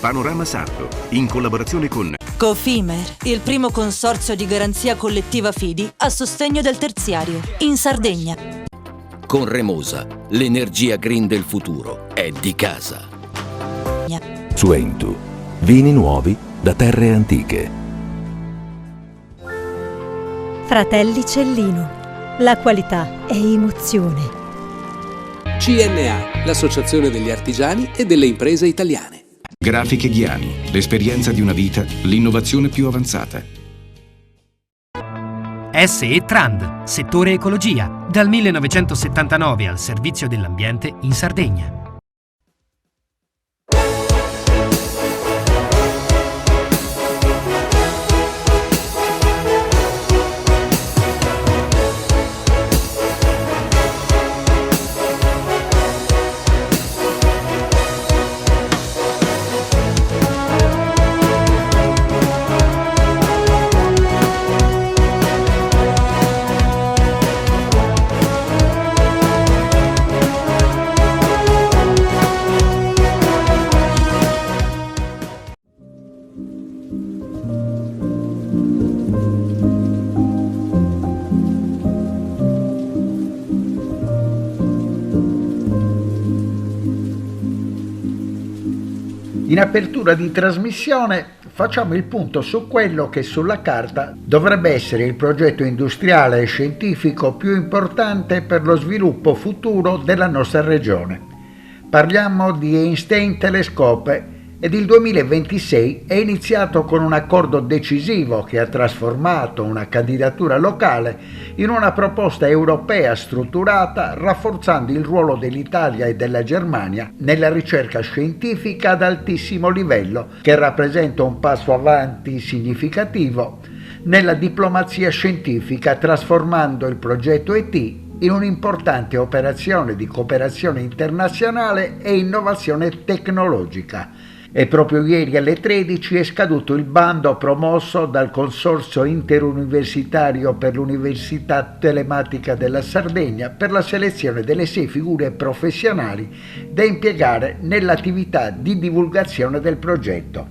Panorama Sardo, in collaborazione con Cofimer, il primo consorzio di garanzia collettiva fidi a sostegno del terziario, in Sardegna. Con Remosa, l'energia green del futuro è di casa. Suentu, vini nuovi da terre antiche. Fratelli Cellino, la qualità è emozione. CNA, l'associazione degli artigiani e delle imprese italiane. Grafiche Ghiani, l'esperienza di una vita, l'innovazione più avanzata. SE Trand, settore ecologia, dal 1979 al servizio dell'ambiente in Sardegna. In apertura di trasmissione facciamo il punto su quello che sulla carta dovrebbe essere il progetto industriale e scientifico più importante per lo sviluppo futuro della nostra regione. Parliamo di Einstein Telescope ed il 2026 è iniziato con un accordo decisivo che ha trasformato una candidatura locale in una proposta europea strutturata, rafforzando il ruolo dell'Italia e della Germania nella ricerca scientifica ad altissimo livello, che rappresenta un passo avanti significativo nella diplomazia scientifica, trasformando il progetto ET in un'importante operazione di cooperazione internazionale e innovazione tecnologica. E proprio ieri alle 13 è scaduto il bando promosso dal Consorzio Interuniversitario per l'Università Telematica della Sardegna per la selezione delle 6 figure professionali da impiegare nell'attività di divulgazione del progetto.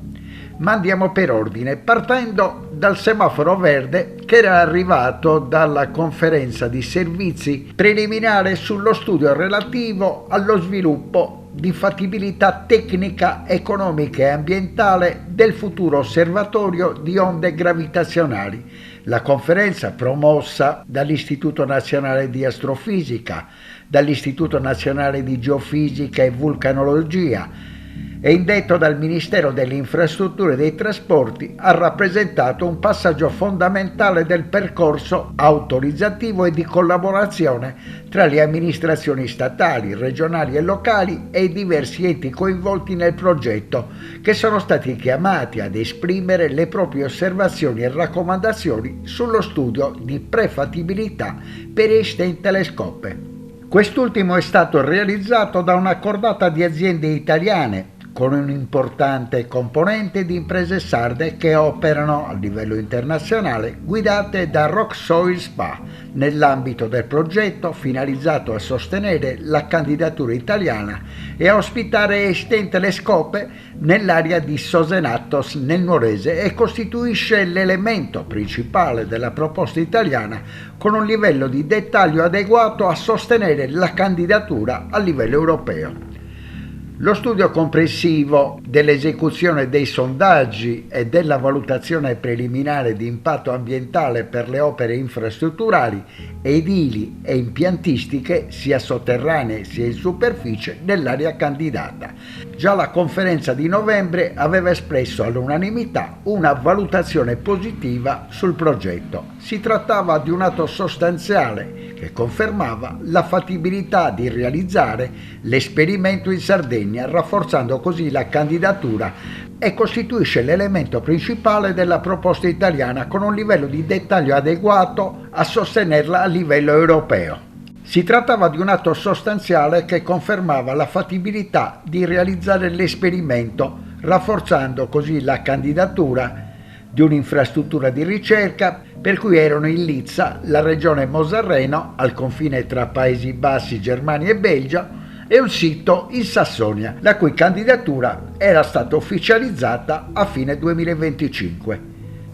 Ma andiamo per ordine, partendo dal semaforo verde che era arrivato dalla conferenza di servizi preliminare sullo studio relativo allo sviluppo di fattibilità tecnica, economica e ambientale del futuro osservatorio di onde gravitazionali. La conferenza, promossa dall'Istituto Nazionale di Astrofisica, dall'Istituto Nazionale di Geofisica e Vulcanologia e indetto dal Ministero delle Infrastrutture e dei Trasporti, ha rappresentato un passaggio fondamentale del percorso autorizzativo e di collaborazione tra le amministrazioni statali, regionali e locali e i diversi enti coinvolti nel progetto, che sono stati chiamati ad esprimere le proprie osservazioni e raccomandazioni sullo studio di prefattibilità per Einstein Telescope. Quest'ultimo è stato realizzato da una cordata di aziende italiane, con un'importante componente di imprese sarde che operano a livello internazionale, guidate da Rock Soil Spa, nell'ambito del progetto finalizzato a sostenere la candidatura italiana e a ospitare Einstein Telescope nell'area di Sosenatos nel Nuorese, e costituisce l'elemento principale della proposta italiana, con un livello di dettaglio adeguato a sostenere la candidatura a livello europeo. Lo studio comprensivo dell'esecuzione dei sondaggi e della valutazione preliminare di impatto ambientale per le opere infrastrutturali, edili e impiantistiche, sia sotterranee sia in superficie, nell'area candidata. Già la conferenza di novembre aveva espresso all'unanimità una valutazione positiva sul progetto. Si trattava di un atto sostanziale che confermava la fattibilità di realizzare l'esperimento in Sardegna, rafforzando così la candidatura, e costituisce l'elemento principale della proposta italiana, con un livello di dettaglio adeguato a sostenerla a livello europeo. Si trattava di un atto sostanziale che confermava la fattibilità di realizzare l'esperimento, rafforzando così la candidatura di un'infrastruttura di ricerca per cui erano in lizza la regione Mosarreno, al confine tra Paesi Bassi, Germania e Belgio, e un sito in Sassonia, la cui candidatura era stata ufficializzata a fine 2025.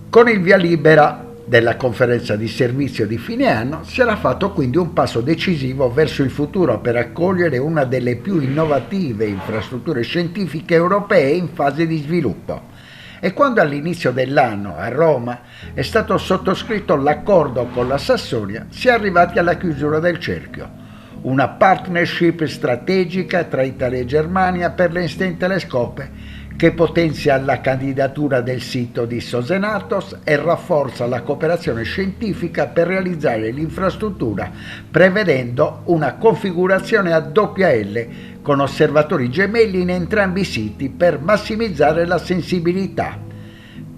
Con il via libera della conferenza di servizio di fine anno si era fatto quindi un passo decisivo verso il futuro per accogliere una delle più innovative infrastrutture scientifiche europee in fase di sviluppo. E quando all'inizio dell'anno a Roma è stato sottoscritto l'accordo con la Sassonia, si è arrivati alla chiusura del cerchio. Una partnership strategica tra Italia e Germania per l'Einstein Telescope che potenzia la candidatura del sito di Sosenatos e rafforza la cooperazione scientifica per realizzare l'infrastruttura, prevedendo una configurazione a doppia L con osservatori gemelli in entrambi i siti per massimizzare la sensibilità.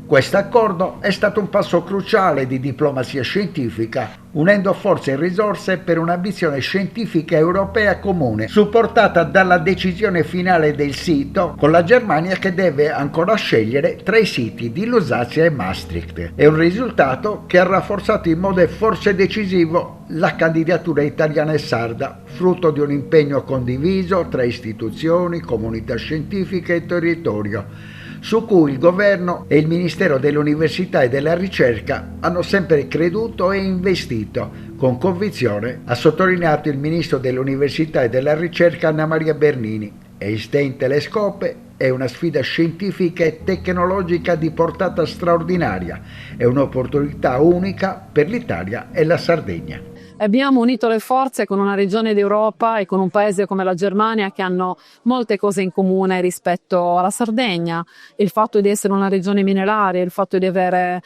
Questo accordo è stato un passo cruciale di diplomazia scientifica, unendo forze e risorse per un'ambizione scientifica europea comune, supportata dalla decisione finale del sito, con la Germania che deve ancora scegliere tra i siti di Lusatia e Maastricht. È un risultato che ha rafforzato in modo forse decisivo la candidatura italiana e sarda, frutto di un impegno condiviso tra istituzioni, comunità scientifiche e territorio, su cui il governo e il Ministero dell'Università e della Ricerca hanno sempre creduto e investito con convinzione, ha sottolineato il Ministro dell'Università e della Ricerca Anna Maria Bernini. Einstein Telescope è una sfida scientifica e tecnologica di portata straordinaria, è un'opportunità unica per l'Italia e la Sardegna. Abbiamo unito le forze con una regione d'Europa e con un paese come la Germania che hanno molte cose in comune rispetto alla Sardegna, il fatto di essere una regione mineraria, il fatto di avere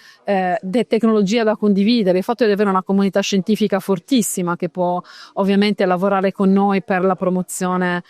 tecnologia da condividere, il fatto di avere una comunità scientifica fortissima che può ovviamente lavorare con noi per la promozione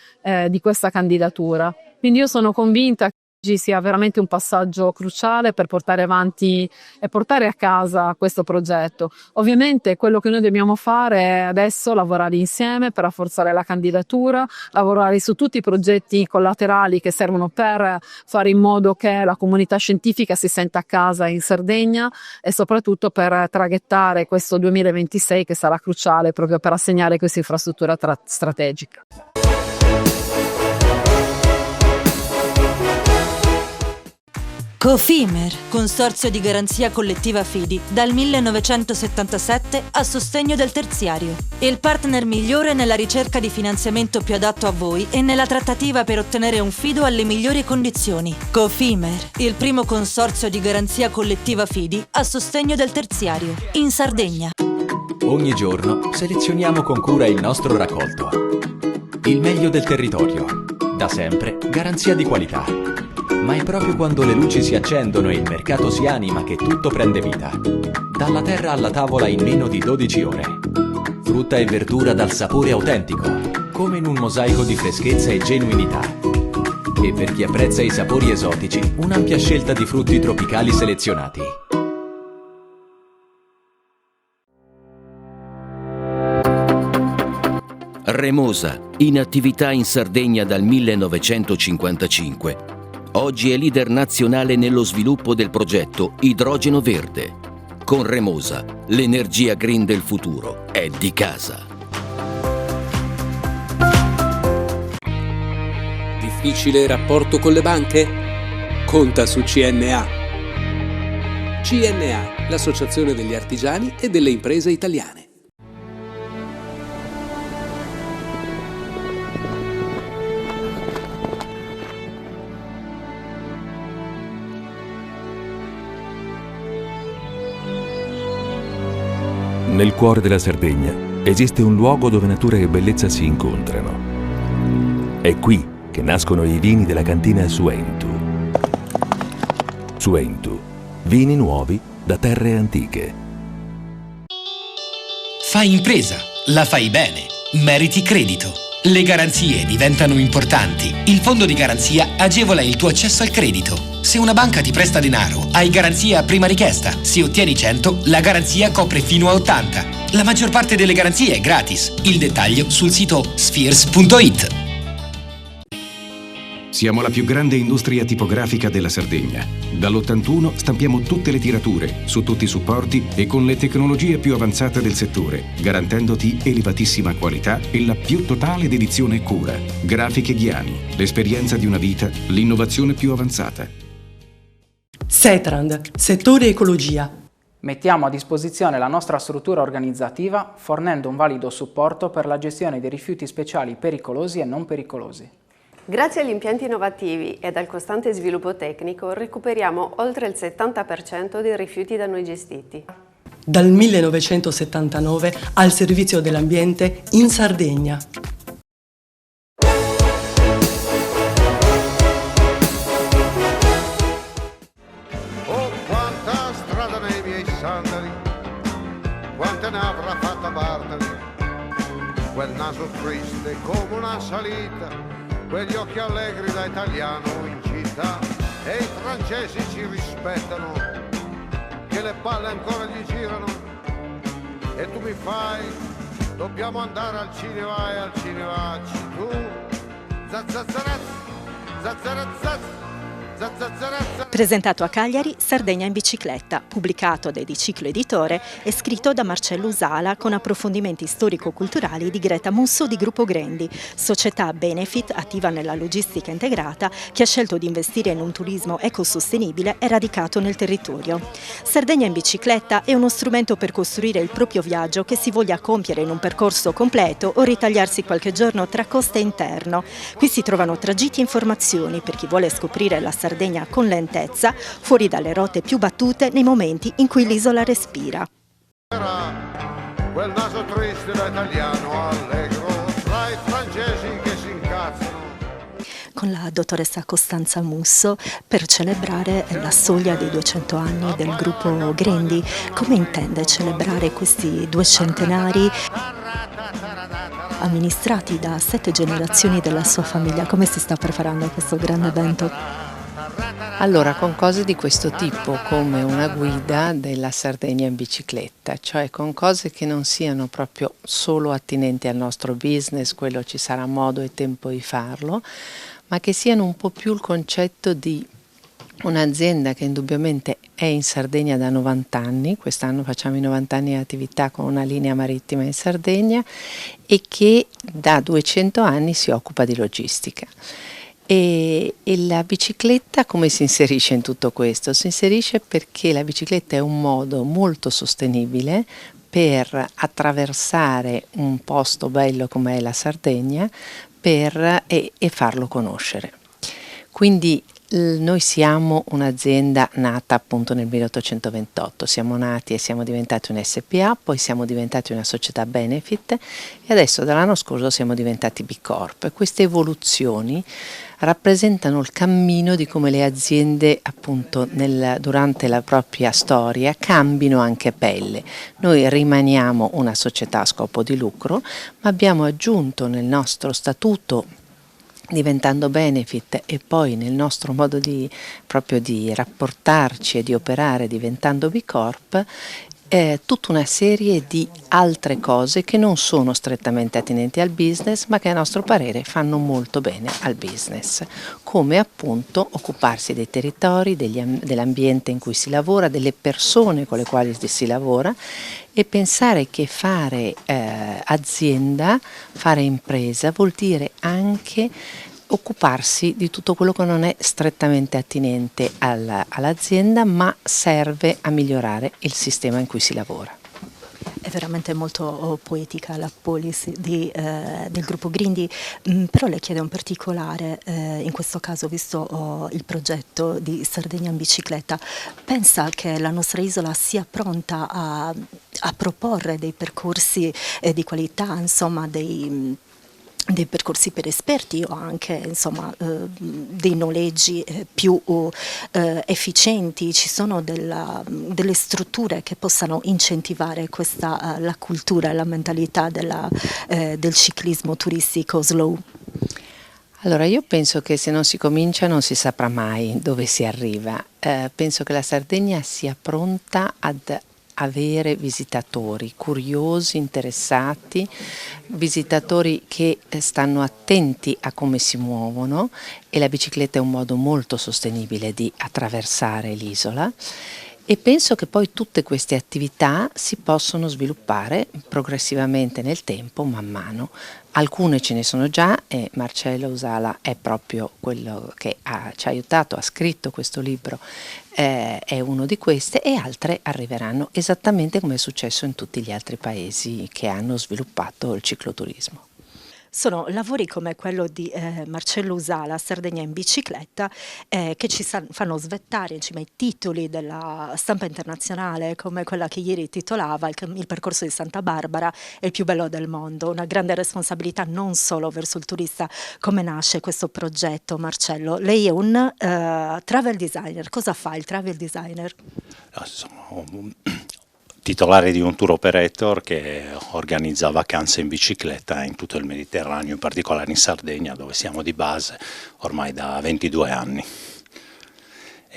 di questa candidatura. Quindi io sono convinta che oggi sia veramente un passaggio cruciale per portare avanti e portare a casa questo progetto. Ovviamente quello che noi dobbiamo fare è adesso lavorare insieme per rafforzare la candidatura, lavorare su tutti i progetti collaterali che servono per fare in modo che la comunità scientifica si senta a casa in Sardegna e soprattutto per traghettare questo 2026 che sarà cruciale proprio per assegnare questa infrastruttura strategica. Cofimer, consorzio di garanzia collettiva Fidi, dal 1977 a sostegno del terziario. Il partner migliore nella ricerca di finanziamento più adatto a voi e nella trattativa per ottenere un fido alle migliori condizioni. Cofimer, il primo consorzio di garanzia collettiva Fidi a sostegno del terziario, in Sardegna. Ogni giorno selezioniamo con cura il nostro raccolto. Il meglio del territorio. Da sempre, garanzia di qualità. Ma è proprio quando le luci si accendono e il mercato si anima che tutto prende vita. Dalla terra alla tavola in meno di 12 ore. Frutta e verdura dal sapore autentico, come in un mosaico di freschezza e genuinità. E per chi apprezza i sapori esotici, un'ampia scelta di frutti tropicali selezionati. Remosa, in attività in Sardegna dal 1955. Oggi è leader nazionale nello sviluppo del progetto Idrogeno Verde. Con Remosa, l'energia green del futuro è di casa. Difficile rapporto con le banche? Conta su CNA. CNA, l'associazione degli artigiani e delle imprese italiane. Nel cuore della Sardegna esiste un luogo dove natura e bellezza si incontrano. È qui che nascono i vini della cantina Suentu. Suentu, vini nuovi da terre antiche. Fai impresa, la fai bene, meriti credito. Le garanzie diventano importanti. Il fondo di garanzia agevola il tuo accesso al credito. Se una banca ti presta denaro, hai garanzia a prima richiesta. Se ottieni 100, la garanzia copre fino a 80. La maggior parte delle garanzie è gratis. Il dettaglio sul sito spheres.it. Siamo la più grande industria tipografica della Sardegna. Dall'81 stampiamo tutte le tirature, su tutti i supporti e con le tecnologie più avanzate del settore, garantendoti elevatissima qualità e la più totale dedizione e cura. Grafiche Ghiani, l'esperienza di una vita, l'innovazione più avanzata. Setrand, settore ecologia. Mettiamo a disposizione la nostra struttura organizzativa fornendo un valido supporto per la gestione dei rifiuti speciali pericolosi e non pericolosi. Grazie agli impianti innovativi ed al costante sviluppo tecnico recuperiamo oltre il 70% dei rifiuti da noi gestiti. Dal 1979 al servizio dell'ambiente in Sardegna. Oh, quanta strada nei miei sandali, quante ne avrà fatta Bartali, quel naso triste come una salita, quegli occhi allegri da italiano in città, e i francesi ci rispettano, che le palle ancora gli girano, e tu mi fai, dobbiamo andare al cinema e al cinema, tu, zazzazaraz, zazzarazaz. Presentato a Cagliari, Sardegna in bicicletta, pubblicato da Ediciclo Editore e scritto da Marcello Usala con approfondimenti storico-culturali di Greta Musso di Gruppo Grendi, società benefit attiva nella logistica integrata che ha scelto di investire in un turismo ecosostenibile e radicato nel territorio. Sardegna in bicicletta è uno strumento per costruire il proprio viaggio che si voglia compiere in un percorso completo o ritagliarsi qualche giorno tra costa e interno. Qui si trovano tragitti e informazioni per chi vuole scoprire la Sardegna con lentezza, fuori dalle rotte più battute nei momenti in cui l'isola respira. Quel naso triste da italiano allegro, tra i francesi che si incazzano. Con la dottoressa Costanza Musso per celebrare la soglia dei 200 anni del gruppo Grendi. Come intende celebrare questi 2 centenari amministrati da 7 generazioni della sua famiglia? Come si sta preparando a questo grande evento? Allora, con cose di questo tipo, come una guida della Sardegna in bicicletta, cioè con cose che non siano proprio solo attinenti al nostro business, quello ci sarà modo e tempo di farlo, ma che siano un po' più il concetto di un'azienda che indubbiamente è in Sardegna da 90 anni, quest'anno facciamo i 90 anni di attività con una linea marittima in Sardegna e che da 200 anni si occupa di logistica. E la bicicletta come si inserisce in tutto questo? Si inserisce perché la bicicletta è un modo molto sostenibile per attraversare un posto bello come è la Sardegna e farlo conoscere. Quindi noi siamo un'azienda nata appunto nel 1828, siamo nati e siamo diventati un SPA, poi siamo diventati una società benefit e adesso dall'anno scorso siamo diventati B Corp. Queste evoluzioni rappresentano il cammino di come le aziende appunto durante la propria storia cambino anche pelle. Noi rimaniamo una società a scopo di lucro, ma abbiamo aggiunto nel nostro statuto, diventando benefit, e poi nel nostro modo di rapportarci e di operare diventando B Corp, tutta una serie di altre cose che non sono strettamente attinenti al business ma che a nostro parere fanno molto bene al business, come appunto occuparsi dei territori, dell'ambiente in cui si lavora, delle persone con le quali si lavora e pensare che fare azienda, fare impresa vuol dire anche occuparsi di tutto quello che non è strettamente attinente all'azienda ma serve a migliorare il sistema in cui si lavora. È veramente molto poetica la policy del gruppo Grendi, però le chiedo in particolare, in questo caso visto il progetto di Sardegna in bicicletta, pensa che la nostra isola sia pronta a proporre dei percorsi di qualità, insomma dei percorsi per esperti o anche insomma dei noleggi più efficienti? Ci sono delle strutture che possano incentivare la cultura e la mentalità del ciclismo turistico slow? Allora io penso che se non si comincia non si saprà mai dove si arriva. Penso che la Sardegna sia pronta ad avere visitatori curiosi, interessati, visitatori che stanno attenti a come si muovono, e la bicicletta è un modo molto sostenibile di attraversare l'isola. E penso che poi tutte queste attività si possono sviluppare progressivamente nel tempo, man mano. Alcune ce ne sono già, e Marcello Usala è proprio quello che ci ha aiutato, ha scritto questo libro, è uno di queste, e altre arriveranno esattamente come è successo in tutti gli altri paesi che hanno sviluppato il cicloturismo. Sono lavori come quello di Marcello Usala, Sardegna in bicicletta, che ci fanno svettare in cima ai titoli della stampa internazionale, come quella che ieri titolava il percorso di Santa Barbara è il più bello del mondo. Una grande responsabilità non solo verso il turista. Come nasce questo progetto, Marcello? Lei è un travel designer. Cosa fa il travel designer? Sono titolare di un tour operator che organizza vacanze in bicicletta in tutto il Mediterraneo, in particolare in Sardegna, dove siamo di base ormai da 22 anni.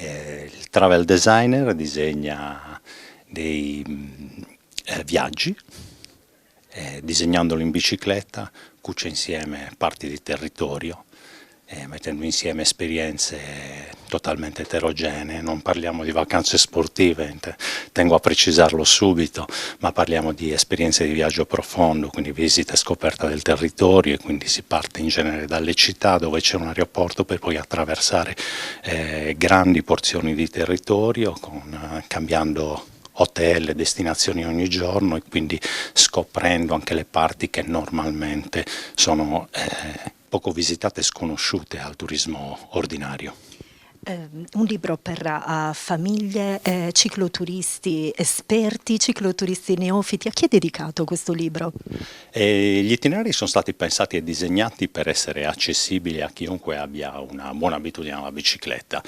Il travel designer disegna dei viaggi, disegnandoli in bicicletta, cuce insieme parti di territorio, mettendo insieme esperienze totalmente eterogenee. Non parliamo di vacanze sportive, tengo a precisarlo subito, ma parliamo di esperienze di viaggio profondo, quindi visita e scoperta del territorio, e quindi si parte in genere dalle città dove c'è un aeroporto per poi attraversare grandi porzioni di territorio, cambiando hotel e destinazioni ogni giorno, e quindi scoprendo anche le parti che normalmente sono poco visitate e sconosciute al turismo ordinario. Un libro per famiglie, cicloturisti esperti, cicloturisti neofiti. A chi è dedicato questo libro? Gli itinerari sono stati pensati e disegnati per essere accessibili a chiunque abbia una buona abitudine alla bicicletta,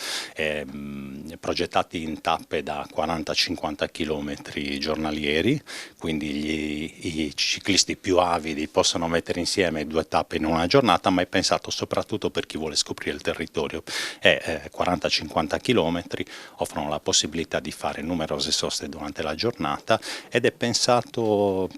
progettati in tappe da 40-50 km giornalieri, quindi i ciclisti più avidi possono mettere insieme 2 tappe in una giornata, ma è pensato soprattutto per chi vuole scoprire il territorio. 40-50 km offrono la possibilità di fare numerose soste durante la giornata, ed è pensato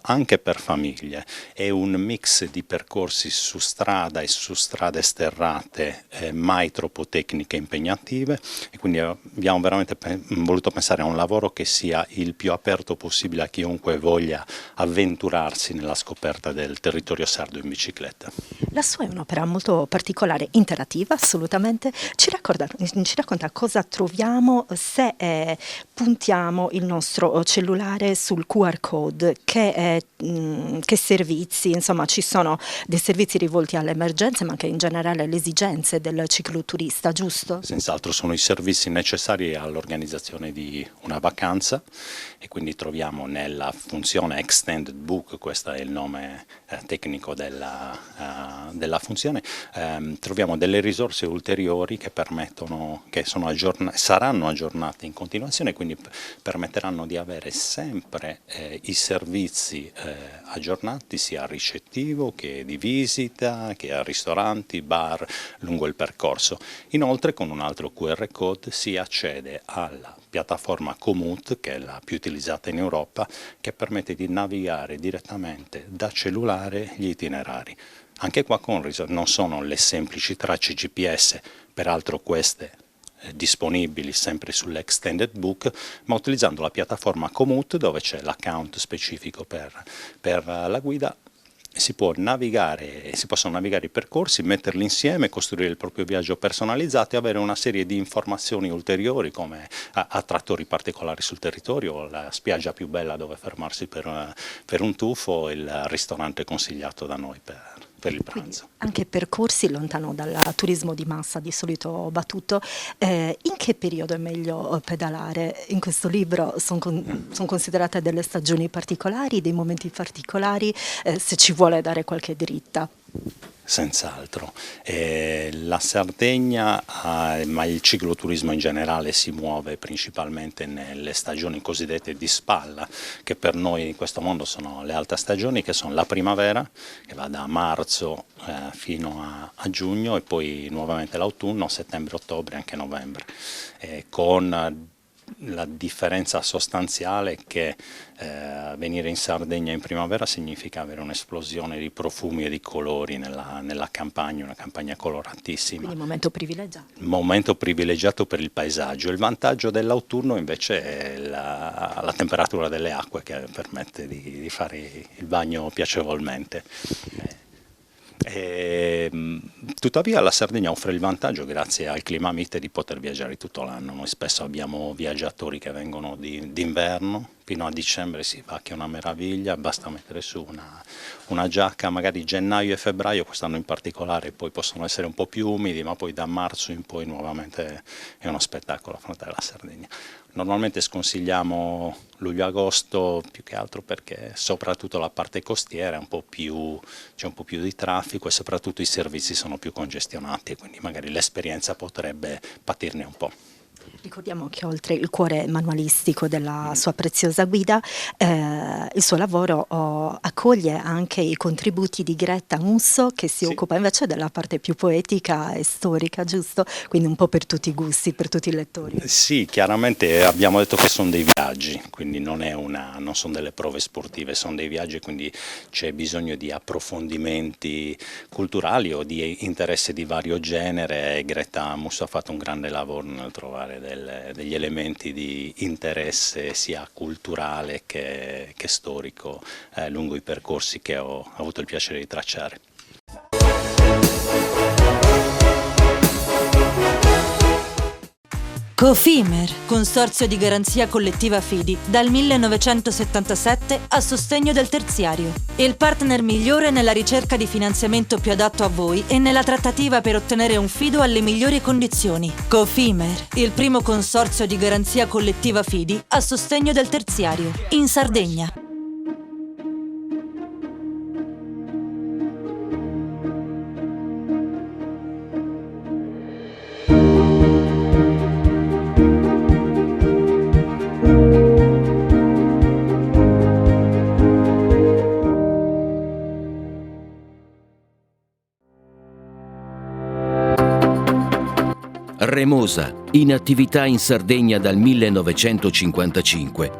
anche per famiglie. È un mix di percorsi su strada e su strade sterrate, mai troppo tecniche e impegnative, e quindi abbiamo veramente voluto pensare a un lavoro che sia il più aperto possibile a chiunque voglia avventurarsi nella scoperta del territorio sardo in bicicletta. La sua è un'opera molto particolare, interattiva assolutamente. Ci racconta cosa troviamo se puntiamo il nostro cellulare sul QR code, che servizi, insomma ci sono dei servizi rivolti alle emergenze, ma anche in generale alle esigenze del cicloturista, giusto? Senz'altro sono i servizi necessari all'organizzazione di una vacanza, e quindi troviamo nella funzione Extended Book, questo è il nome tecnico della funzione, troviamo delle risorse ulteriori che permettono, che saranno aggiornate in continuazione, quindi permetteranno di avere sempre i servizi aggiornati, sia ricettivo che di visita, che a ristoranti, bar lungo il percorso. Inoltre, con un altro QR code si accede alla piattaforma Komoot, che è la più utilizzata in Europa, che permette di navigare direttamente da cellulare gli itinerari. Anche qua non sono le semplici tracce GPS, peraltro queste disponibili sempre sull'Extended Book, ma utilizzando la piattaforma Komoot, dove c'è l'account specifico per la guida, si possono navigare i percorsi, metterli insieme, costruire il proprio viaggio personalizzato e avere una serie di informazioni ulteriori, come attrattori particolari sul territorio, la spiaggia più bella dove fermarsi per un tuffo, il ristorante consigliato da noi per il pranzo. Quindi anche percorsi lontano dal turismo di massa di solito battuto. In che periodo è meglio pedalare? In questo libro sono considerate delle stagioni particolari, dei momenti particolari, se ci vuole dare qualche dritta. Senz'altro. La Sardegna, ma il cicloturismo in generale, si muove principalmente nelle stagioni cosiddette di spalla, che per noi in questo mondo sono le alte stagioni, che sono la primavera, che va da marzo fino a giugno, e poi nuovamente l'autunno, settembre, ottobre e anche novembre, con la differenza sostanziale è che venire in Sardegna in primavera significa avere un'esplosione di profumi e di colori nella campagna, una campagna coloratissima. Quindi momento privilegiato. Momento privilegiato per il paesaggio. Il vantaggio dell'autunno invece è la temperatura delle acque che permette di fare il bagno piacevolmente. Tuttavia la Sardegna offre il vantaggio, grazie al clima mite, di poter viaggiare tutto l'anno. Noi spesso abbiamo viaggiatori che vengono d'inverno, fino a dicembre si va, che è una meraviglia, basta mettere su una giacca, magari gennaio e febbraio, quest'anno in particolare, poi possono essere un po' più umidi, ma poi da marzo in poi nuovamente è uno spettacolo affrontare la Sardegna. Normalmente sconsigliamo luglio-agosto più che altro perché soprattutto la parte costiera c'è un po' più di traffico e soprattutto i servizi sono più congestionati, quindi magari l'esperienza potrebbe patirne un po'. Ricordiamo che oltre il cuore manualistico della sua preziosa guida, il suo lavoro accoglie anche i contributi di Greta Musso, che si occupa invece della parte più poetica e storica, giusto? Quindi un po' per tutti i gusti, per tutti i lettori. Sì, chiaramente abbiamo detto che sono dei viaggi, quindi non sono delle prove sportive, sono dei viaggi, quindi c'è bisogno di approfondimenti culturali o di interesse di vario genere, e Greta Musso ha fatto un grande lavoro nel trovare degli elementi di interesse sia culturale che storico lungo i percorsi che ho avuto il piacere di tracciare. Cofimer, consorzio di garanzia collettiva Fidi, dal 1977 a sostegno del terziario. Il partner migliore nella ricerca di finanziamento più adatto a voi e nella trattativa per ottenere un fido alle migliori condizioni. Cofimer, il primo consorzio di garanzia collettiva Fidi a sostegno del terziario, in Sardegna. Remosa, in attività in Sardegna dal 1955.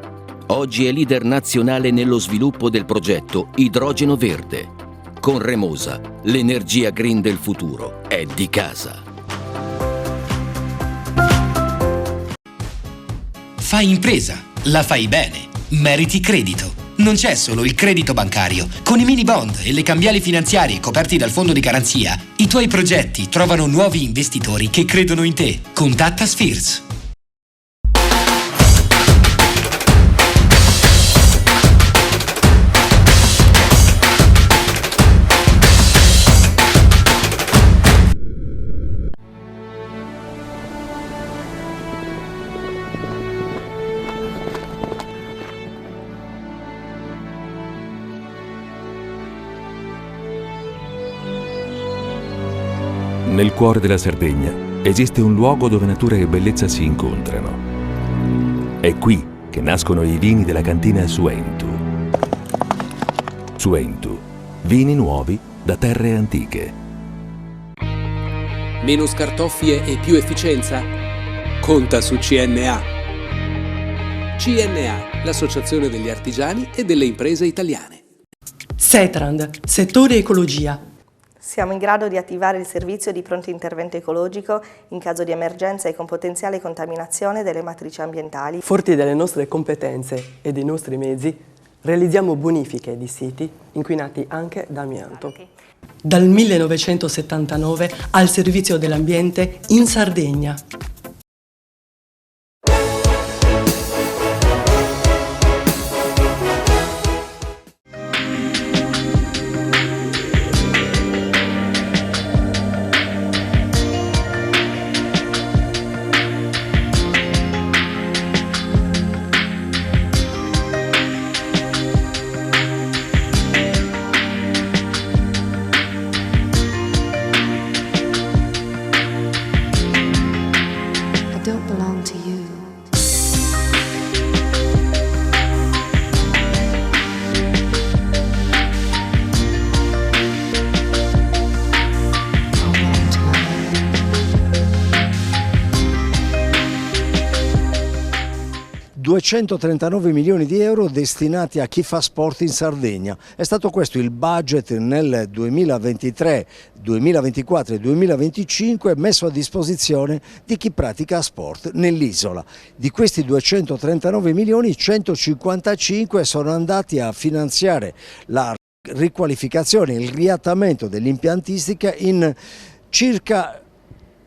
Oggi è leader nazionale nello sviluppo del progetto Idrogeno Verde. Con Remosa, l'energia green del futuro è di casa. Fai impresa, la fai bene, meriti credito. Non c'è solo il credito bancario. Con i mini bond e le cambiali finanziarie coperti dal fondo di garanzia, i tuoi progetti trovano nuovi investitori che credono in te. Contatta Spheres. Nel cuore della Sardegna esiste un luogo dove natura e bellezza si incontrano. È qui che nascono i vini della cantina Suentu. Suentu, vini nuovi da terre antiche. Meno scartoffie e più efficienza? Conta su CNA. CNA, l'associazione degli artigiani e delle imprese italiane. Setrand, settore ecologia. Siamo in grado di attivare il servizio di pronto intervento ecologico in caso di emergenza e con potenziale contaminazione delle matrici ambientali. Forti delle nostre competenze e dei nostri mezzi, realizziamo bonifiche di siti inquinati anche da amianto. Dal 1979 al servizio dell'ambiente in Sardegna. 239 milioni di euro destinati a chi fa sport in Sardegna. È stato questo il budget nel 2023, 2024 e 2025 messo a disposizione di chi pratica sport nell'isola. Di questi 239 milioni, 155 sono andati a finanziare la riqualificazione, il riadattamento dell'impiantistica in circa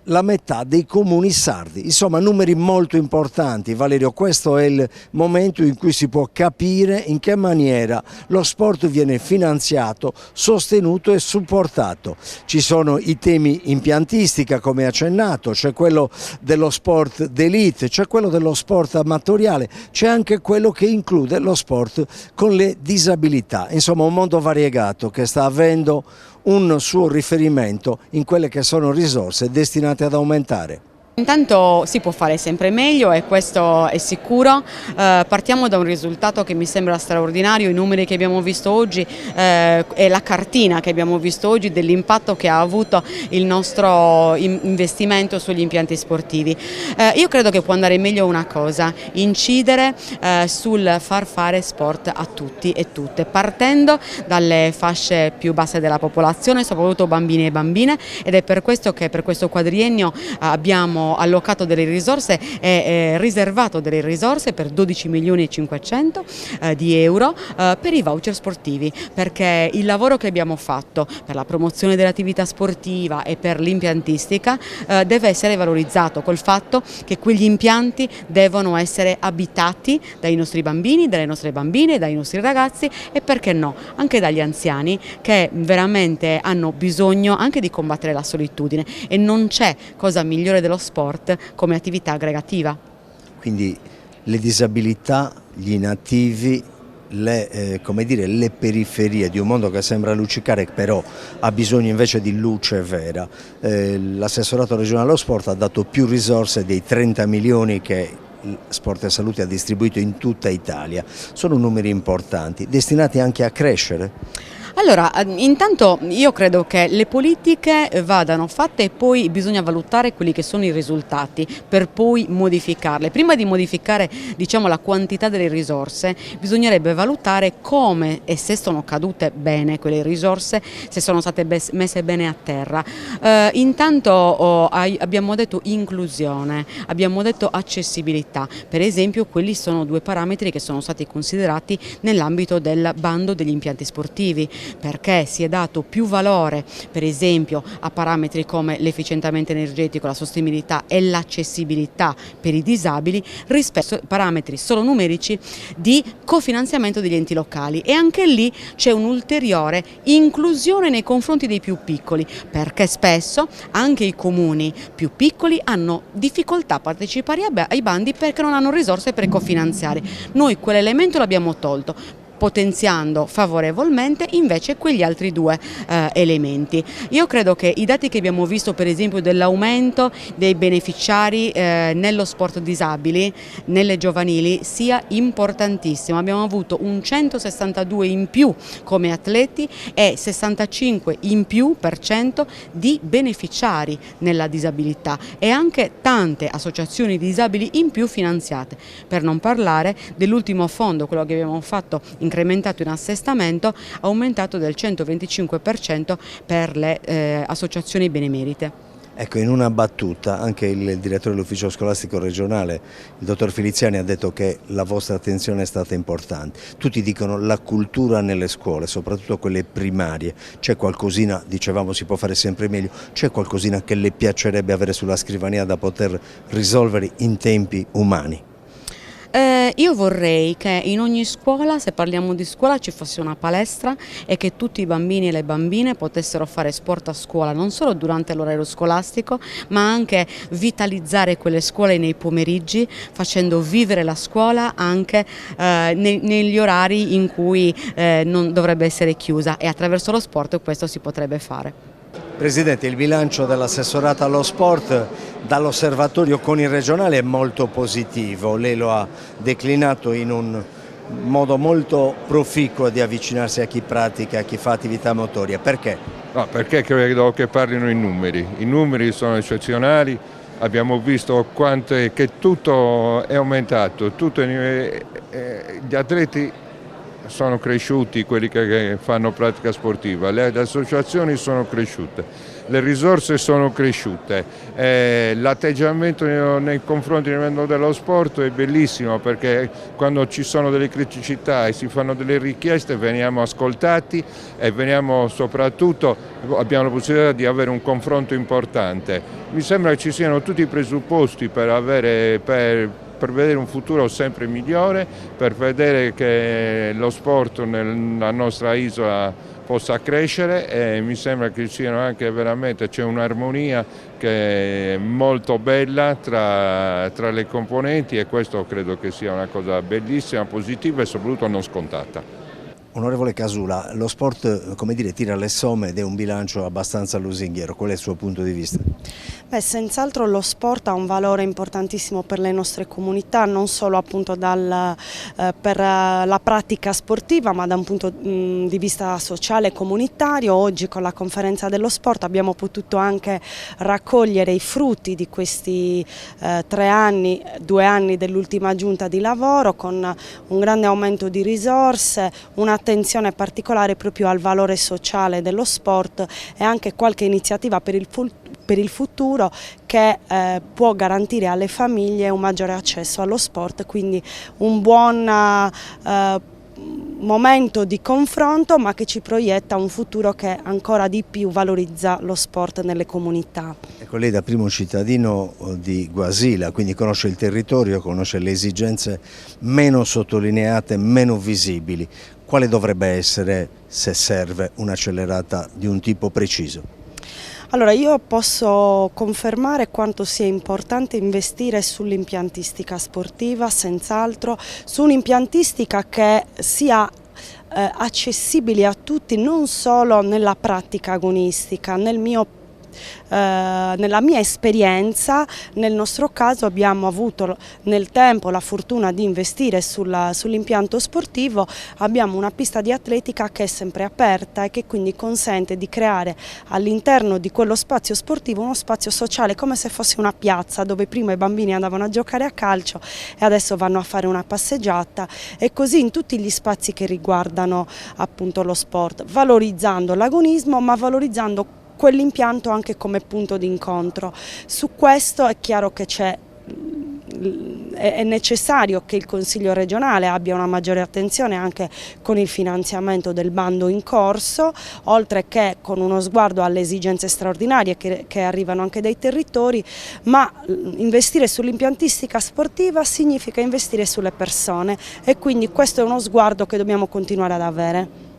la metà dei comuni sardi. Insomma, numeri molto importanti. Valerio, questo è il momento in cui si può capire in che maniera lo sport viene finanziato, sostenuto e supportato. Ci sono i temi impiantistica, come accennato, c'è quello dello sport d'elite, c'è quello dello sport amatoriale, c'è anche quello che include lo sport con le disabilità. Insomma, un mondo variegato che sta avendo un suo riferimento in quelle che sono risorse destinate ad aumentare. Intanto si può fare sempre meglio e questo è sicuro. Partiamo da un risultato che mi sembra straordinario, i numeri che abbiamo visto oggi e la cartina che abbiamo visto oggi dell'impatto che ha avuto il nostro investimento sugli impianti sportivi. Io credo che può andare meglio una cosa, incidere sul far fare sport a tutti e tutte, partendo dalle fasce più basse della popolazione, soprattutto bambini e bambine, ed è per questo che per questo quadriennio abbiamo allocato delle risorse e riservato delle risorse per 12 milioni e 500 di euro per i voucher sportivi, perché il lavoro che abbiamo fatto per la promozione dell'attività sportiva e per l'impiantistica deve essere valorizzato col fatto che quegli impianti devono essere abitati dai nostri bambini, dalle nostre bambine, dai nostri ragazzi e perché no, anche dagli anziani che veramente hanno bisogno anche di combattere la solitudine e non c'è cosa migliore dello sport come attività aggregativa. Quindi le disabilità, gli inattivi, le periferie di un mondo che sembra luccicare però ha bisogno invece di luce vera. L'assessorato regionale allo sport ha dato più risorse dei 30 milioni che Sport e Salute ha distribuito in tutta Italia. Sono numeri importanti, destinati anche a crescere. Allora, intanto io credo che le politiche vadano fatte e poi bisogna valutare quelli che sono i risultati per poi modificarle. Prima di modificare, diciamo, la quantità delle risorse, bisognerebbe valutare come e se sono cadute bene quelle risorse, se sono state messe bene a terra. Intanto abbiamo detto inclusione, abbiamo detto accessibilità. Per esempio, quelli sono due parametri che sono stati considerati nell'ambito del bando degli impianti sportivi, perché si è dato più valore per esempio a parametri come l'efficientamento energetico, la sostenibilità e l'accessibilità per i disabili rispetto a parametri solo numerici di cofinanziamento degli enti locali, e anche lì c'è un'ulteriore inclusione nei confronti dei più piccoli, perché spesso anche i comuni più piccoli hanno difficoltà a partecipare ai bandi perché non hanno risorse per cofinanziare. Noi quell'elemento l'abbiamo tolto, potenziando favorevolmente invece quegli altri due elementi. Io credo che i dati che abbiamo visto per esempio dell'aumento dei beneficiari nello sport disabili, nelle giovanili, sia importantissimo. Abbiamo avuto un 162 in più come atleti e 65 in più per cento di beneficiari nella disabilità e anche tante associazioni disabili in più finanziate, per non parlare dell'ultimo fondo, quello che abbiamo fatto incrementato in assestamento, aumentato del 125% per le associazioni benemerite. Ecco, in una battuta anche il direttore dell'ufficio scolastico regionale, il dottor Filiziani, ha detto che la vostra attenzione è stata importante. Tutti dicono la cultura nelle scuole, soprattutto quelle primarie. C'è qualcosina, dicevamo si può fare sempre meglio, c'è qualcosina che le piacerebbe avere sulla scrivania da poter risolvere in tempi umani? Io vorrei che in ogni scuola, se parliamo di scuola, ci fosse una palestra e che tutti i bambini e le bambine potessero fare sport a scuola, non solo durante l'orario scolastico, ma anche vitalizzare quelle scuole nei pomeriggi, facendo vivere la scuola anche negli orari in cui non dovrebbe essere chiusa, e attraverso lo sport questo si potrebbe fare. Presidente, il bilancio dell'assessorato allo sport dall'osservatorio con il regionale è molto positivo, lei lo ha declinato in un modo molto proficuo di avvicinarsi a chi pratica, a chi fa attività motoria. Perché? No, perché credo che parlino i numeri sono eccezionali, abbiamo visto che tutto è aumentato, gli atleti sono cresciuti, quelli che fanno pratica sportiva, le associazioni sono cresciute, le risorse sono cresciute, l'atteggiamento nei confronti del mondo dello sport è bellissimo, perché quando ci sono delle criticità e si fanno delle richieste veniamo ascoltati e abbiamo la possibilità di avere un confronto importante. Mi sembra che ci siano tutti i presupposti per vedere un futuro sempre migliore, per vedere che lo sport nella nostra isola possa crescere, e mi sembra che c'è un'armonia che è molto bella tra le componenti, e questo credo che sia una cosa bellissima, positiva e soprattutto non scontata. Onorevole Casula, lo sport, tira le somme ed è un bilancio abbastanza lusinghiero. Qual è il suo punto di vista? Senz'altro lo sport ha un valore importantissimo per le nostre comunità, non solo appunto per la pratica sportiva, ma da un punto di vista sociale e comunitario. Oggi con la conferenza dello sport abbiamo potuto anche raccogliere i frutti di questi 2 anni dell'ultima giunta di lavoro, con un grande aumento di risorse, un'attenzione particolare proprio al valore sociale dello sport e anche qualche iniziativa per il futuro che può garantire alle famiglie un maggiore accesso allo sport, quindi un buon momento di confronto, ma che ci proietta un futuro che ancora di più valorizza lo sport nelle comunità. Ecco, lei da primo cittadino di Guasila, quindi conosce il territorio, conosce le esigenze meno sottolineate, meno visibili. Quale dovrebbe essere, se serve, un'accelerata di un tipo preciso? Allora, io posso confermare quanto sia importante investire sull'impiantistica sportiva, senz'altro, su un'impiantistica che sia accessibile a tutti, non solo nella pratica agonistica. Nella mia esperienza, nel nostro caso abbiamo avuto nel tempo la fortuna di investire sull'impianto sportivo. Abbiamo una pista di atletica che è sempre aperta e che quindi consente di creare all'interno di quello spazio sportivo uno spazio sociale, come se fosse una piazza dove prima i bambini andavano a giocare a calcio e adesso vanno a fare una passeggiata, e così in tutti gli spazi che riguardano appunto lo sport, valorizzando l'agonismo ma valorizzando quell'impianto anche come punto di incontro. Su questo è chiaro che è necessario che il Consiglio regionale abbia una maggiore attenzione anche con il finanziamento del bando in corso, oltre che con uno sguardo alle esigenze straordinarie che arrivano anche dai territori, ma investire sull'impiantistica sportiva significa investire sulle persone, e quindi questo è uno sguardo che dobbiamo continuare ad avere.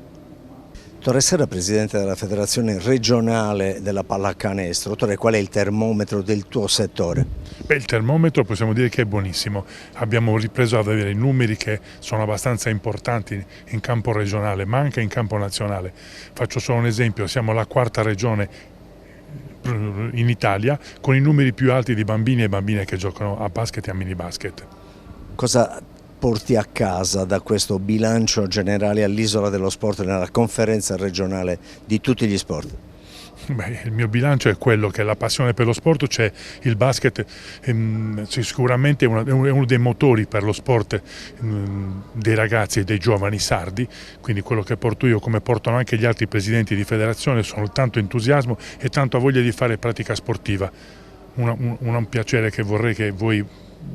Torresera, presidente della Federazione regionale della pallacanestro. Dottore, qual è il termometro del tuo settore? Il termometro possiamo dire che è buonissimo. Abbiamo ripreso ad avere numeri che sono abbastanza importanti in campo regionale, ma anche in campo nazionale. Faccio solo un esempio: siamo la 4ª regione in Italia con i numeri più alti di bambini e bambine che giocano a basket e a mini basket. Cosa porti a casa da questo bilancio generale all'Isola dello Sport nella conferenza regionale di tutti gli sport? Il mio bilancio è quello che la passione per lo sport c'è, il basket sicuramente è uno dei motori per lo sport dei ragazzi e dei giovani sardi, quindi quello che porto io, come portano anche gli altri presidenti di federazione, sono tanto entusiasmo e tanta voglia di fare pratica sportiva. Un piacere che vorrei che voi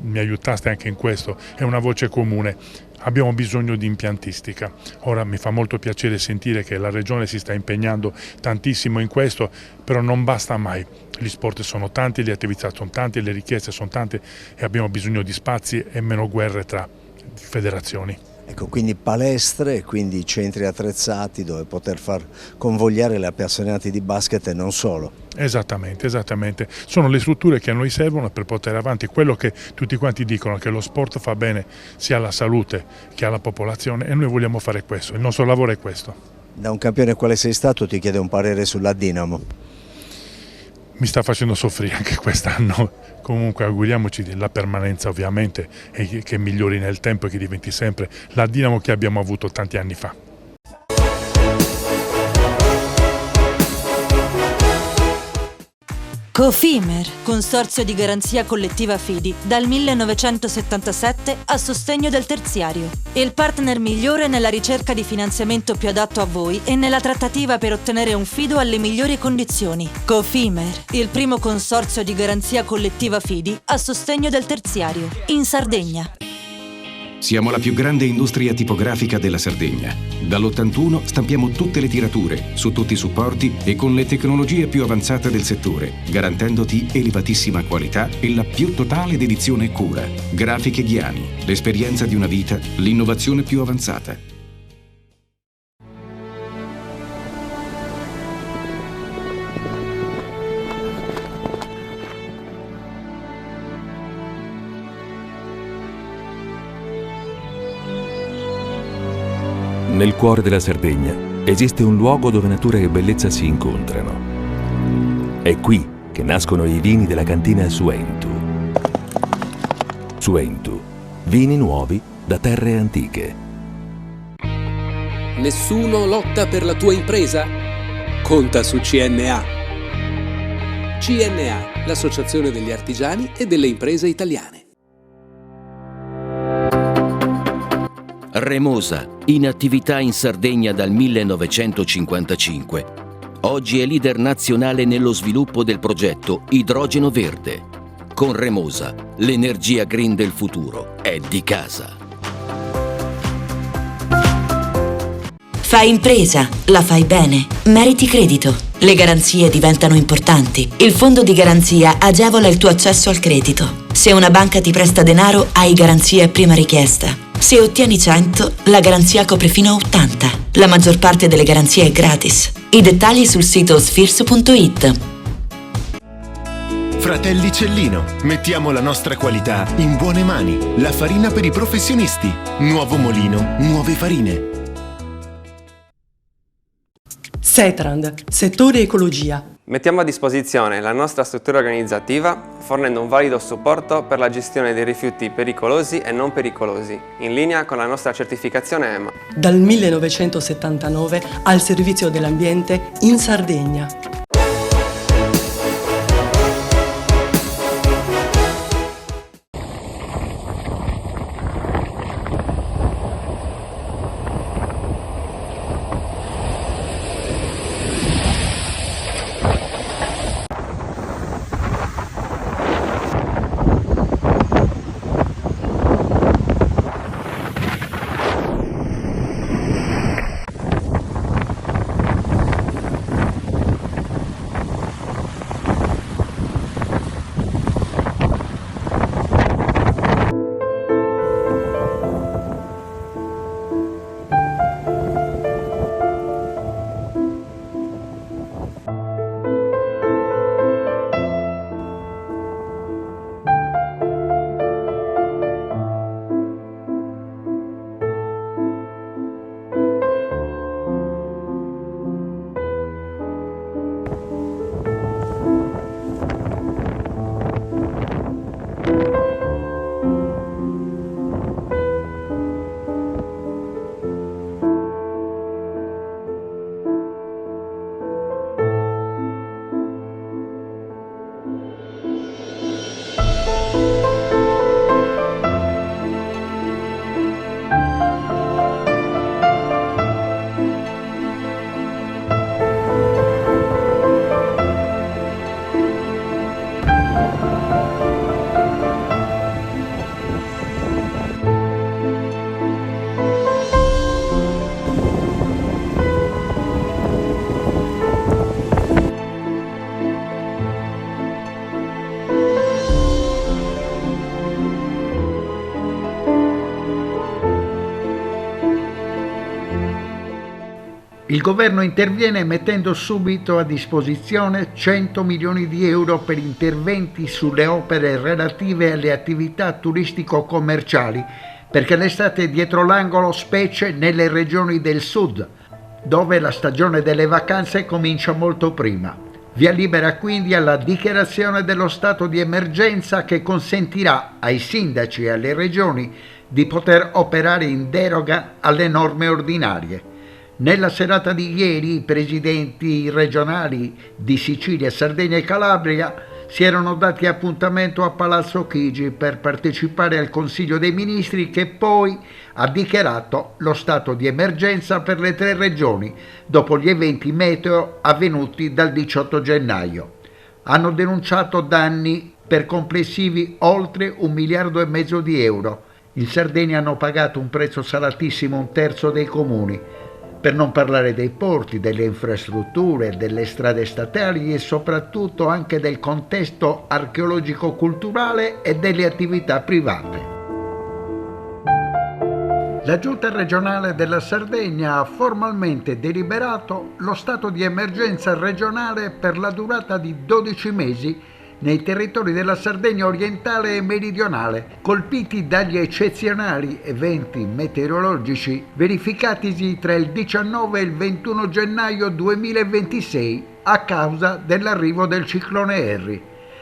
mi aiutaste anche in questo, è una voce comune. Abbiamo bisogno di impiantistica. Ora mi fa molto piacere sentire che la Regione si sta impegnando tantissimo in questo, però non basta mai. Gli sport sono tanti, le attività sono tante, le richieste sono tante e abbiamo bisogno di spazi e meno guerre tra federazioni. Ecco, quindi palestre, quindi centri attrezzati dove poter far convogliare gli appassionati di basket e non solo. Esattamente, esattamente. Sono le strutture che a noi servono per portare avanti quello che tutti quanti dicono, che lo sport fa bene sia alla salute che alla popolazione, e noi vogliamo fare questo, il nostro lavoro è questo. Da un campione quale sei stato ti chiedo un parere sulla Dinamo. Mi sta facendo soffrire anche quest'anno, comunque auguriamoci la permanenza ovviamente e che migliori nel tempo e che diventi sempre la Dinamo che abbiamo avuto tanti anni fa. Cofimer, consorzio di garanzia collettiva Fidi, dal 1977 a sostegno del terziario. Il partner migliore nella ricerca di finanziamento più adatto a voi e nella trattativa per ottenere un fido alle migliori condizioni. Cofimer, il primo consorzio di garanzia collettiva Fidi a sostegno del terziario, in Sardegna. Siamo la più grande industria tipografica della Sardegna. Dall'81 stampiamo tutte le tirature, su tutti i supporti e con le tecnologie più avanzate del settore, garantendoti elevatissima qualità e la più totale dedizione e cura. Grafiche Ghiani, l'esperienza di una vita, l'innovazione più avanzata. Nel cuore della Sardegna esiste un luogo dove natura e bellezza si incontrano. È qui che nascono i vini della cantina Suentu. Suentu, vini nuovi da terre antiche. Nessuno lotta per la tua impresa? Conta su CNA. CNA, l'associazione degli artigiani e delle imprese italiane. Remosa, in attività in Sardegna dal 1955. Oggi è leader nazionale nello sviluppo del progetto Idrogeno Verde. Con Remosa, l'energia green del futuro è di casa. Fai impresa, la fai bene, meriti credito. Le garanzie diventano importanti. Il fondo di garanzia agevola il tuo accesso al credito. Se una banca ti presta denaro, hai garanzia a prima richiesta. Se ottieni 100, la garanzia copre fino a 80. La maggior parte delle garanzie è gratis. I dettagli sul sito sfirso.it. Fratelli Cellino, mettiamo la nostra qualità in buone mani. La farina per i professionisti. Nuovo mulino, nuove farine. Setrand, settore ecologia. Mettiamo a disposizione la nostra struttura organizzativa fornendo un valido supporto per la gestione dei rifiuti pericolosi e non pericolosi, in linea con la nostra certificazione EMA. Dal 1979 al servizio dell'ambiente in Sardegna. Il governo interviene mettendo subito a disposizione 100 milioni di euro per interventi sulle opere relative alle attività turistico-commerciali, perché l'estate è dietro l'angolo, specie nelle regioni del sud, dove la stagione delle vacanze comincia molto prima. Via libera quindi alla dichiarazione dello stato di emergenza che consentirà ai sindaci e alle regioni di poter operare in deroga alle norme ordinarie. Nella serata di ieri i presidenti regionali di Sicilia, Sardegna e Calabria si erano dati appuntamento a Palazzo Chigi per partecipare al Consiglio dei Ministri, che poi ha dichiarato lo stato di emergenza per le 3 regioni dopo gli eventi meteo avvenuti dal 18 gennaio. Hanno denunciato danni per complessivi oltre 1,5 miliardi di euro. In Sardegna hanno pagato un prezzo salatissimo 1/3 dei comuni, per non parlare dei porti, delle infrastrutture, delle strade statali e soprattutto anche del contesto archeologico-culturale e delle attività private. La Giunta regionale della Sardegna ha formalmente deliberato lo stato di emergenza regionale per la durata di 12 mesi nei territori della Sardegna orientale e meridionale, colpiti dagli eccezionali eventi meteorologici verificatisi tra il 19 e il 21 gennaio 2026 a causa dell'arrivo del ciclone Harry.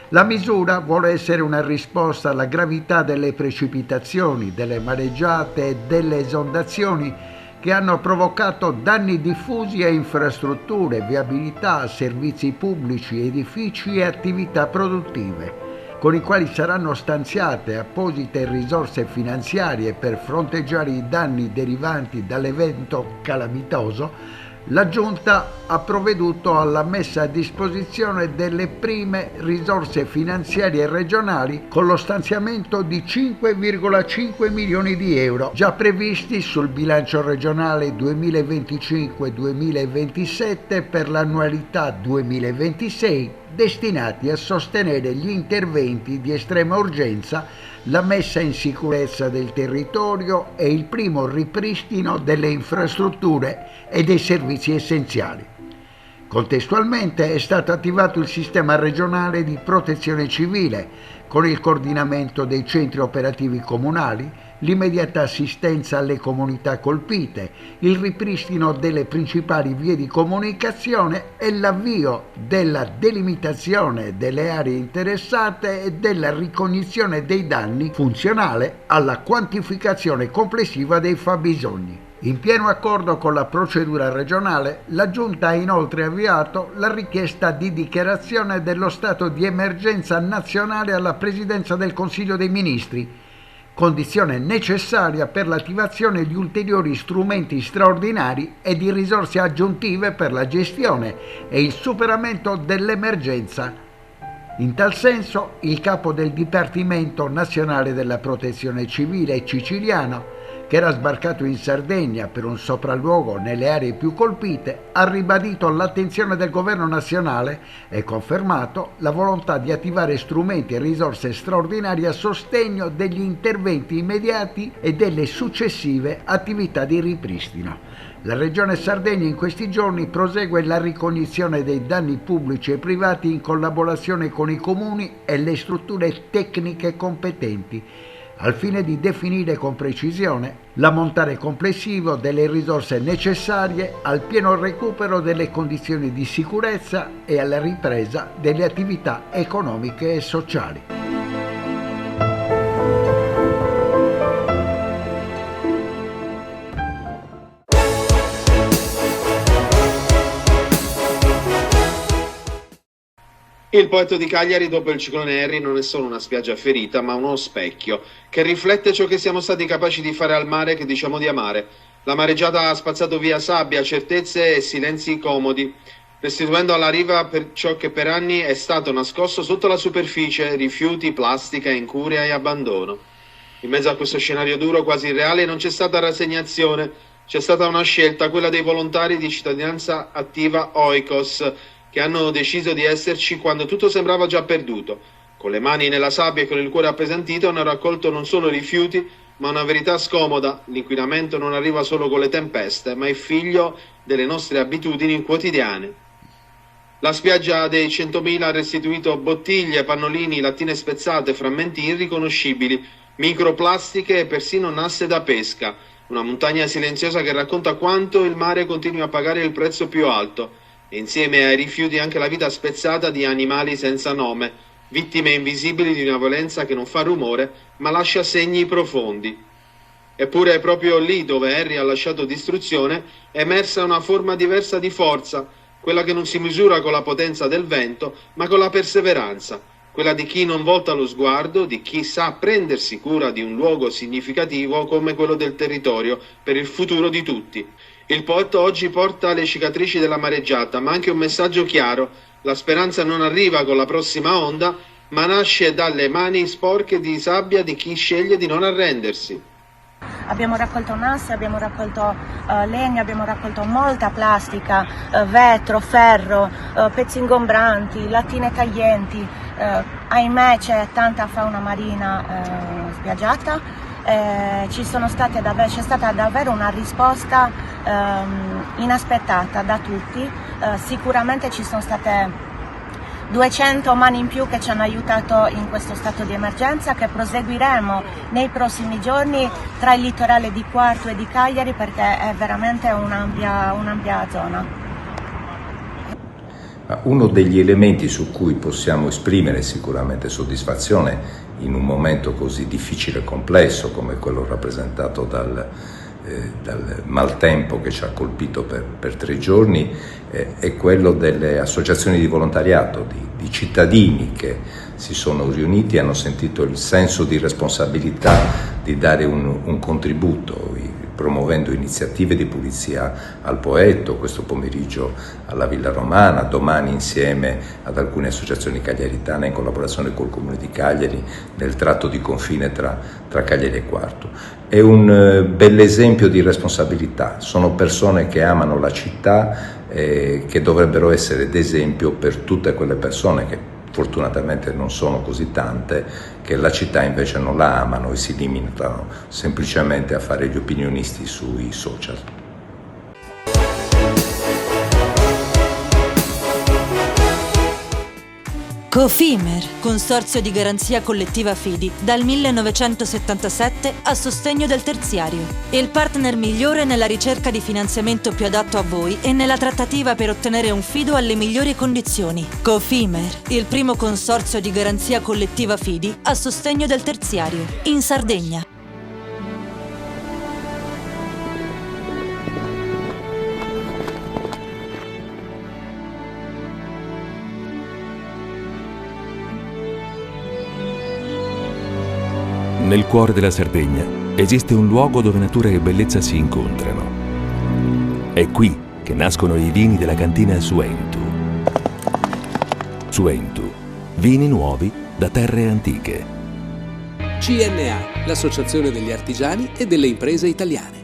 La misura vuole essere una risposta alla gravità delle precipitazioni, delle mareggiate e delle esondazioni che hanno provocato danni diffusi a infrastrutture, viabilità, servizi pubblici, edifici e attività produttive, con i quali saranno stanziate apposite risorse finanziarie per fronteggiare i danni derivanti dall'evento calamitoso. La Giunta ha provveduto alla messa a disposizione delle prime risorse finanziarie regionali con lo stanziamento di 5,5 milioni di euro già previsti sul bilancio regionale 2025-2027 per l'annualità 2026, destinati a sostenere gli interventi di estrema urgenza, la messa in sicurezza del territorio e il primo ripristino delle infrastrutture e dei servizi essenziali. Contestualmente è stato attivato il sistema regionale di protezione civile con il coordinamento dei centri operativi comunali, l'immediata assistenza alle comunità colpite, il ripristino delle principali vie di comunicazione e l'avvio della delimitazione delle aree interessate e della ricognizione dei danni funzionale alla quantificazione complessiva dei fabbisogni. In pieno accordo con la procedura regionale, la Giunta ha inoltre avviato la richiesta di dichiarazione dello stato di emergenza nazionale alla Presidenza del Consiglio dei Ministri, condizione necessaria per l'attivazione di ulteriori strumenti straordinari e di risorse aggiuntive per la gestione e il superamento dell'emergenza. In tal senso, il capo del Dipartimento Nazionale della Protezione Civile siciliano, che era sbarcato in Sardegna per un sopralluogo nelle aree più colpite, ha ribadito l'attenzione del governo nazionale e confermato la volontà di attivare strumenti e risorse straordinarie a sostegno degli interventi immediati e delle successive attività di ripristino. La Regione Sardegna in questi giorni prosegue la ricognizione dei danni pubblici e privati in collaborazione con i comuni e le strutture tecniche competenti, al fine di definire con precisione l'ammontare complessivo delle risorse necessarie al pieno recupero delle condizioni di sicurezza e alla ripresa delle attività economiche e sociali. Il porto di Cagliari dopo il ciclone Harry non è solo una spiaggia ferita, ma uno specchio che riflette ciò che siamo stati capaci di fare al mare che diciamo di amare. La mareggiata ha spazzato via sabbia, certezze e silenzi comodi, restituendo alla riva per ciò che per anni è stato nascosto sotto la superficie: rifiuti, plastica, incuria e abbandono. In mezzo a questo scenario duro, quasi irreale, non c'è stata rassegnazione, c'è stata una scelta, quella dei volontari di cittadinanza attiva Oikos, che hanno deciso di esserci quando tutto sembrava già perduto. Con le mani nella sabbia e con il cuore appesantito hanno raccolto non solo rifiuti, ma una verità scomoda: l'inquinamento non arriva solo con le tempeste, ma è figlio delle nostre abitudini quotidiane. La spiaggia dei 100.000 ha restituito bottiglie, pannolini, lattine spezzate, frammenti irriconoscibili, microplastiche e persino nasse da pesca. Una montagna silenziosa che racconta quanto il mare continui a pagare il prezzo più alto. E insieme ai rifiuti anche la vita spezzata di animali senza nome, vittime invisibili di una violenza che non fa rumore ma lascia segni profondi. Eppure è proprio lì dove Harry ha lasciato distruzione è emersa una forma diversa di forza, quella che non si misura con la potenza del vento ma con la perseveranza, quella di chi non volta lo sguardo, di chi sa prendersi cura di un luogo significativo come quello del territorio per il futuro di tutti. Il poeta oggi porta le cicatrici della mareggiata, ma anche un messaggio chiaro: la speranza non arriva con la prossima onda, ma nasce dalle mani sporche di sabbia di chi sceglie di non arrendersi. Abbiamo raccolto nasse, abbiamo raccolto legno, abbiamo raccolto molta plastica, vetro, ferro, pezzi ingombranti, lattine taglienti. Ahimè c'è tanta fauna marina spiaggiata. C'è stata davvero una risposta inaspettata da tutti. Sicuramente ci sono state 200 mani in più che ci hanno aiutato in questo stato di emergenza, che proseguiremo nei prossimi giorni tra il litorale di Quartu e di Cagliari, perché è veramente un'ampia zona. Uno degli elementi su cui possiamo esprimere sicuramente soddisfazione in un momento così difficile e complesso come quello rappresentato dal maltempo che ci ha colpito per 3 giorni è quello delle associazioni di volontariato, di cittadini che si sono riuniti e hanno sentito il senso di responsabilità di dare un contributo, promuovendo iniziative di pulizia al Poetto, questo pomeriggio alla Villa Romana, domani insieme ad alcune associazioni cagliaritane in collaborazione col Comune di Cagliari nel tratto di confine tra Cagliari e Quartu. È un bell'esempio di responsabilità, sono persone che amano la città e che dovrebbero essere d'esempio per tutte quelle persone che fortunatamente non sono così tante, che la città invece non la amano e si limitano semplicemente a fare gli opinionisti sui social. Cofimer, consorzio di garanzia collettiva Fidi, dal 1977 a sostegno del terziario. Il partner migliore nella ricerca di finanziamento più adatto a voi e nella trattativa per ottenere un fido alle migliori condizioni. Cofimer, il primo consorzio di garanzia collettiva Fidi a sostegno del terziario, in Sardegna. Nel cuore della Sardegna esiste un luogo dove natura e bellezza si incontrano. È qui che nascono i vini della cantina Suentu. Suentu, vini nuovi da terre antiche. CNA, l'Associazione degli Artigiani e delle Imprese Italiane.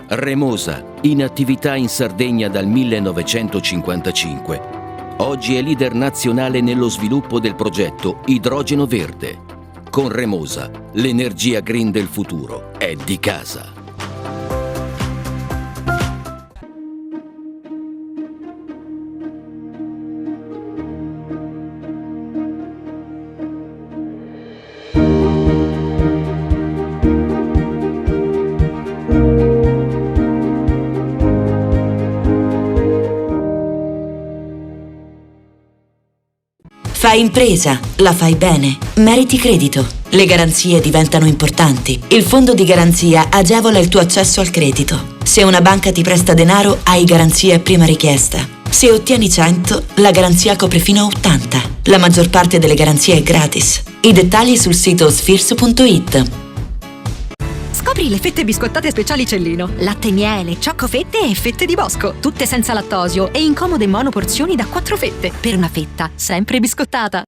Remosa, in attività in Sardegna dal 1955. Oggi è leader nazionale nello sviluppo del progetto Idrogeno Verde. Con Remosa, l'energia green del futuro è di casa. Fai impresa, la fai bene, meriti credito. Le garanzie diventano importanti. Il fondo di garanzia agevola il tuo accesso al credito. Se una banca ti presta denaro, hai garanzia a prima richiesta. Se ottieni 100, la garanzia copre fino a 80. La maggior parte delle garanzie è gratis. I dettagli sul sito sfirso.it. Scopri le fette biscottate speciali Cellino. Latte miele, ciocco-fette e fette di bosco. Tutte senza lattosio e in comode monoporzioni da 4 fette. Per una fetta sempre biscottata.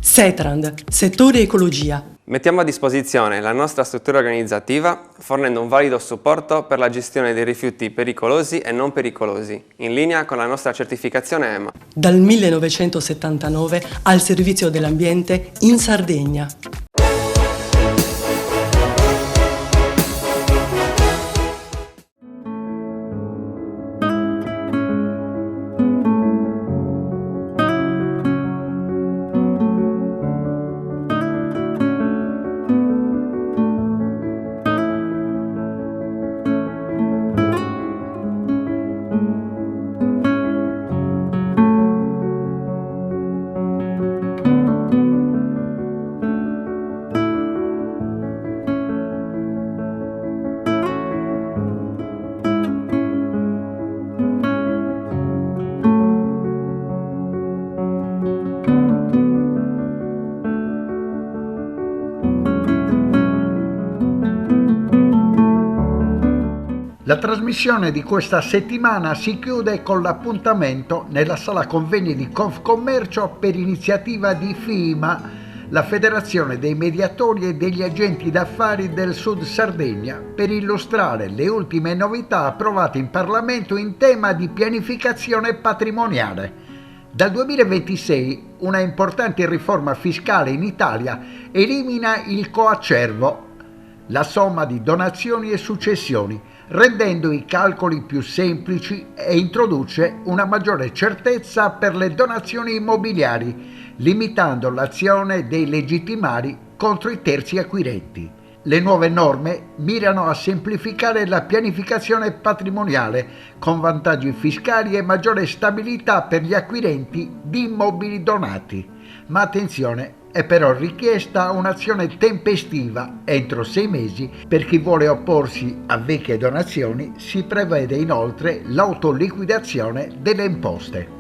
Setrand, settore ecologia. Mettiamo a disposizione la nostra struttura organizzativa fornendo un valido supporto per la gestione dei rifiuti pericolosi e non pericolosi, in linea con la nostra certificazione EMA. Dal 1979 al servizio dell'ambiente in Sardegna. La trasmissione di questa settimana si chiude con l'appuntamento nella sala convegni di Confcommercio per iniziativa di FIMA, la Federazione dei Mediatori e degli Agenti d'Affari del Sud Sardegna, per illustrare le ultime novità approvate in Parlamento in tema di pianificazione patrimoniale. Dal 2026 una importante riforma fiscale in Italia elimina il coacervo, la somma di donazioni e successioni, rendendo i calcoli più semplici e introduce una maggiore certezza per le donazioni immobiliari, limitando l'azione dei legittimari contro i terzi acquirenti. Le nuove norme mirano a semplificare la pianificazione patrimoniale con vantaggi fiscali e maggiore stabilità per gli acquirenti di immobili donati. Ma attenzione, è però richiesta un'azione tempestiva entro 6 mesi per chi vuole opporsi a vecchie donazioni. Si prevede inoltre l'autoliquidazione delle imposte.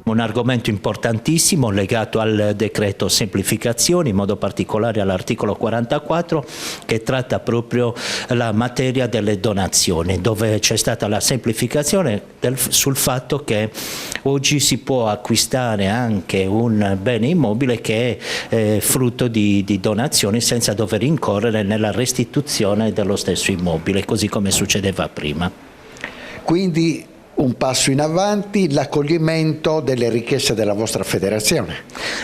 Un argomento importantissimo legato al decreto semplificazioni, in modo particolare all'articolo 44, che tratta proprio la materia delle donazioni, dove c'è stata la semplificazione sul fatto che oggi si può acquistare anche un bene immobile che è frutto di donazioni senza dover incorrere nella restituzione dello stesso immobile, così come succedeva prima. Quindi un passo in avanti, l'accoglimento delle richieste della vostra federazione.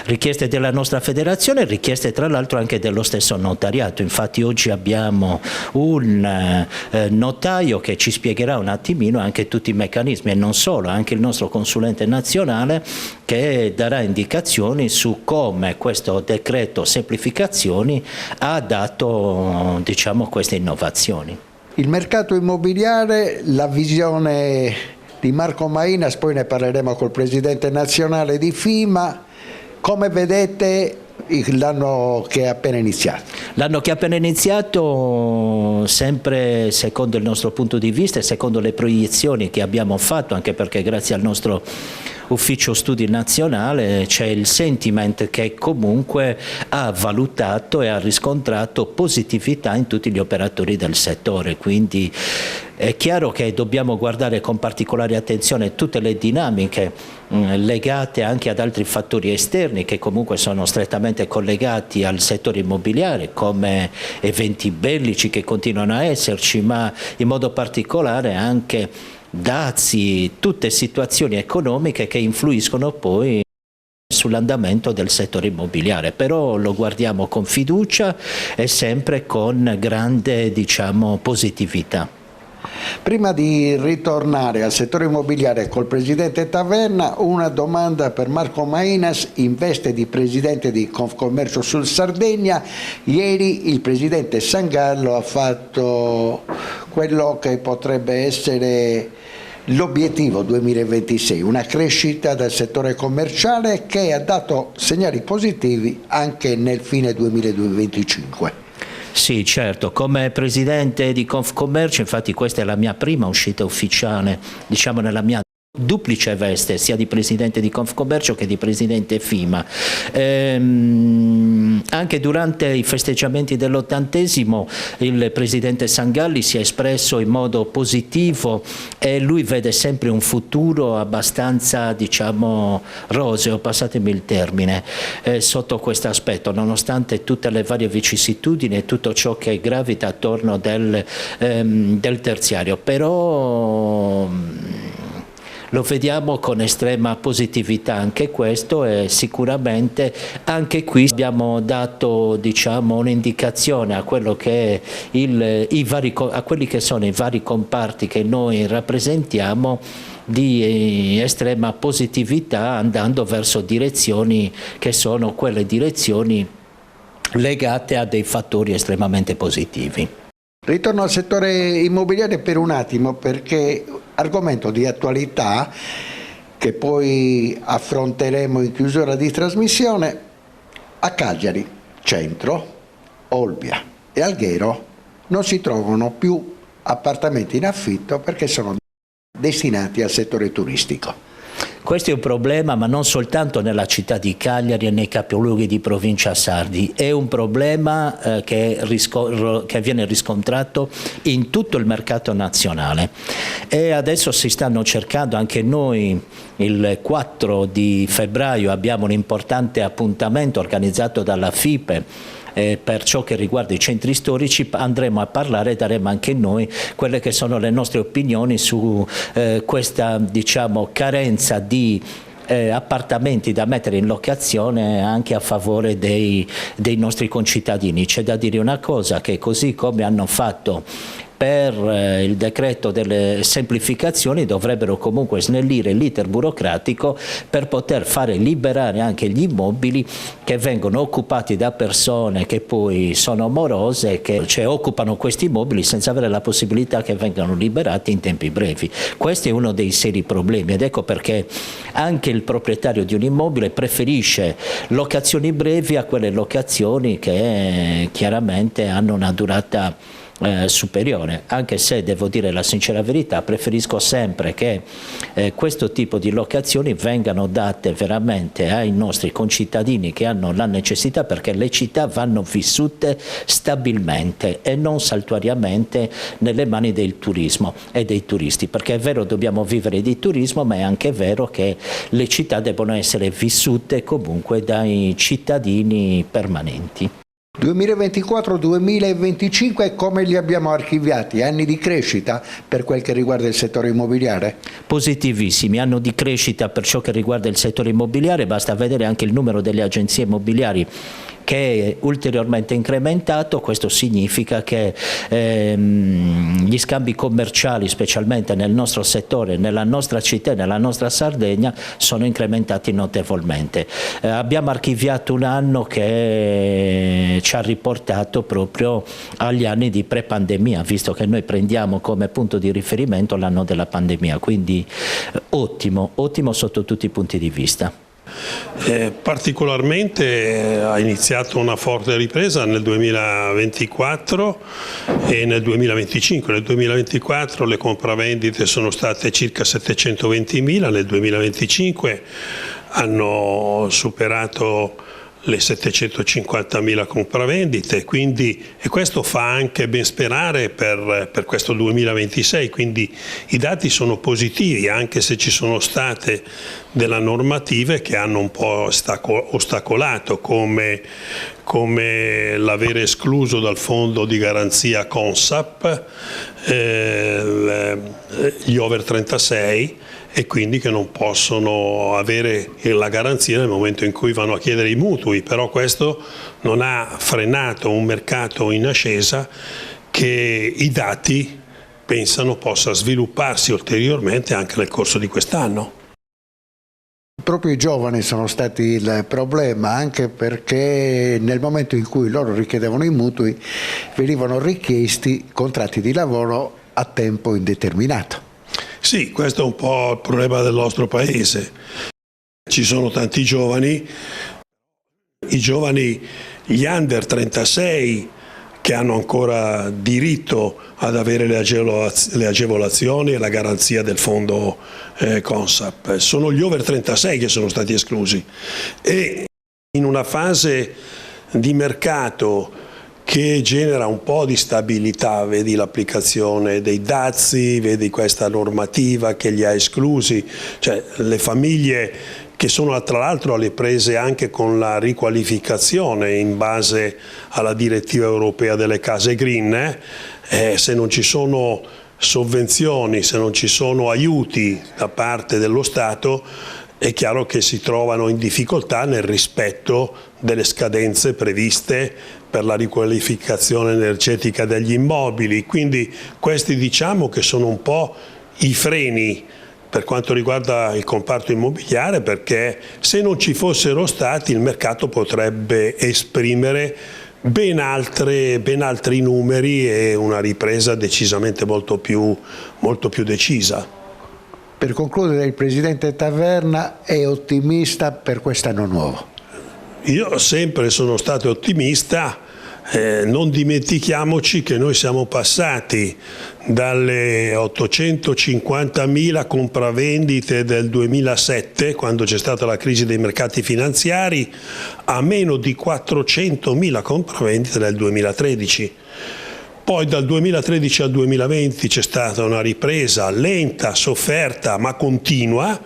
Richieste della nostra federazione, richieste tra l'altro anche dello stesso notariato. Infatti oggi abbiamo un notaio che ci spiegherà un attimino anche tutti i meccanismi, e non solo, anche il nostro consulente nazionale che darà indicazioni su come questo decreto semplificazioni ha dato, diciamo, queste innovazioni. Il mercato immobiliare, la visione di Marco Mainas, poi ne parleremo col presidente nazionale di FIMA. Come vedete l'anno che è appena iniziato? L'anno che è appena iniziato, sempre secondo il nostro punto di vista e secondo le proiezioni che abbiamo fatto, anche perché grazie al nostro ufficio studi nazionale c'è il sentiment che comunque ha valutato e ha riscontrato positività in tutti gli operatori del settore, quindi è chiaro che dobbiamo guardare con particolare attenzione tutte le dinamiche legate anche ad altri fattori esterni che comunque sono strettamente collegati al settore immobiliare, come eventi bellici che continuano a esserci, ma in modo particolare anche dazi, tutte situazioni economiche che influiscono poi sull'andamento del settore immobiliare, però lo guardiamo con fiducia e sempre con grande, diciamo, positività. Prima di ritornare al settore immobiliare col presidente Taverna, una domanda per Marco Mainas in veste di presidente di Confcommercio Sud Sardegna. Ieri il presidente Sangallo ha fatto quello che potrebbe essere l'obiettivo 2026, una crescita del settore commerciale che ha dato segnali positivi anche nel fine 2025. Sì, certo, come presidente di Confcommercio, infatti questa è la mia prima uscita ufficiale, diciamo nella mia duplice veste, sia di presidente di Confcommercio che di presidente FIMA. Anche durante i festeggiamenti dell'80° il presidente Sangalli si è espresso in modo positivo e lui vede sempre un futuro abbastanza, diciamo, roseo, passatemi il termine, sotto questo aspetto, nonostante tutte le varie vicissitudini e tutto ciò che gravita attorno del terziario. Però lo vediamo con estrema positività anche questo, e sicuramente anche qui abbiamo dato, diciamo, un'indicazione a quello che è a quelli che sono i vari comparti che noi rappresentiamo di estrema positività, andando verso direzioni che sono quelle direzioni legate a dei fattori estremamente positivi. Ritorno al settore immobiliare per un attimo, perché argomento di attualità che poi affronteremo in chiusura di trasmissione. A Cagliari, Centro, Olbia e Alghero non si trovano più appartamenti in affitto perché sono destinati al settore turistico. Questo è un problema, ma non soltanto nella città di Cagliari e nei capoluoghi di provincia sardi, è un problema che viene riscontrato in tutto il mercato nazionale. E adesso si stanno cercando, anche noi il 4 di febbraio abbiamo un importante appuntamento organizzato dalla FIPE. Per ciò che riguarda i centri storici andremo a parlare e daremo anche noi quelle che sono le nostre opinioni su questa, diciamo, carenza di appartamenti da mettere in locazione anche a favore dei nostri concittadini. C'è da dire una cosa, che così come hanno fatto per il decreto delle semplificazioni, dovrebbero comunque snellire l'iter burocratico per poter fare liberare anche gli immobili che vengono occupati da persone che poi sono morose, che occupano questi immobili senza avere la possibilità che vengano liberati in tempi brevi. Questo è uno dei seri problemi, ed ecco perché anche il proprietario di un immobile preferisce locazioni brevi a quelle locazioni che chiaramente hanno una durata superiore, anche se devo dire la sincera verità, preferisco sempre che questo tipo di locazioni vengano date veramente ai nostri concittadini che hanno la necessità, perché le città vanno vissute stabilmente e non saltuariamente nelle mani del turismo e dei turisti, perché è vero dobbiamo vivere di turismo, ma è anche vero che le città devono essere vissute comunque dai cittadini permanenti. 2024-2025 come li abbiamo archiviati? Anni di crescita per quel che riguarda il settore immobiliare? Positivissimi, anno di crescita per ciò che riguarda il settore immobiliare, basta vedere anche il numero delle agenzie immobiliari che è ulteriormente incrementato. Questo significa che gli scambi commerciali, specialmente nel nostro settore, nella nostra città e nella nostra Sardegna, sono incrementati notevolmente. Abbiamo archiviato un anno che ci ha riportato proprio agli anni di pre-pandemia, visto che noi prendiamo come punto di riferimento l'anno della pandemia, quindi ottimo sotto tutti i punti di vista. Particolarmente ha iniziato una forte ripresa nel 2024 e nel 2025. Nel 2024 le compravendite sono state circa 720.000, nel 2025 hanno superato le 750.000 compravendite, quindi, e questo fa anche ben sperare per questo 2026, quindi i dati sono positivi, anche se ci sono state delle normative che hanno un po' ostacolato, come l'aver escluso dal fondo di garanzia Consap gli over 36, e quindi che non possono avere la garanzia nel momento in cui vanno a chiedere i mutui, però questo non ha frenato un mercato in ascesa che i dati pensano possa svilupparsi ulteriormente anche nel corso di quest'anno. Proprio i giovani sono stati il problema, anche perché nel momento in cui loro richiedevano i mutui venivano richiesti contratti di lavoro a tempo indeterminato. Sì, questo è un po' il problema del nostro paese. Ci sono tanti giovani, gli under 36 che hanno ancora diritto ad avere le agevolazioni e la garanzia del fondo Consap. Sono gli over 36 che sono stati esclusi, e in una fase di mercato che genera un po' di stabilità, vedi l'applicazione dei dazi, vedi questa normativa che li ha esclusi, cioè le famiglie che sono tra l'altro alle prese anche con la riqualificazione in base alla direttiva europea delle case green, se non ci sono sovvenzioni, se non ci sono aiuti da parte dello Stato, è chiaro che si trovano in difficoltà nel rispetto delle scadenze previste per la riqualificazione energetica degli immobili. Quindi questi diciamo che sono un po' i freni per quanto riguarda il comparto immobiliare, perché se non ci fossero stati il mercato potrebbe esprimere ben altri numeri e una ripresa decisamente molto più decisa. Per concludere, il Presidente Taverna è ottimista per quest'anno nuovo? Io sempre sono stato ottimista, Non dimentichiamoci che noi siamo passati dalle 850.000 compravendite del 2007, quando c'è stata la crisi dei mercati finanziari, a meno di 400.000 compravendite nel 2013. Poi dal 2013 al 2020 c'è stata una ripresa lenta, sofferta, ma continua,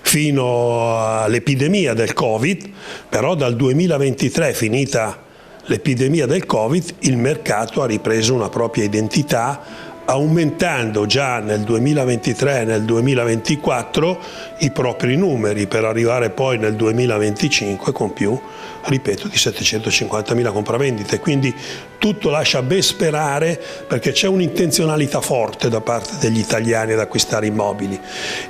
fino all'epidemia del Covid, però dal 2023, finita l'epidemia del Covid, il mercato ha ripreso una propria identità, aumentando già nel 2023 e nel 2024 i propri numeri, per arrivare poi nel 2025 con più, ripeto, di 750.000 compravendite. Quindi tutto lascia ben sperare, perché c'è un'intenzionalità forte da parte degli italiani ad acquistare immobili,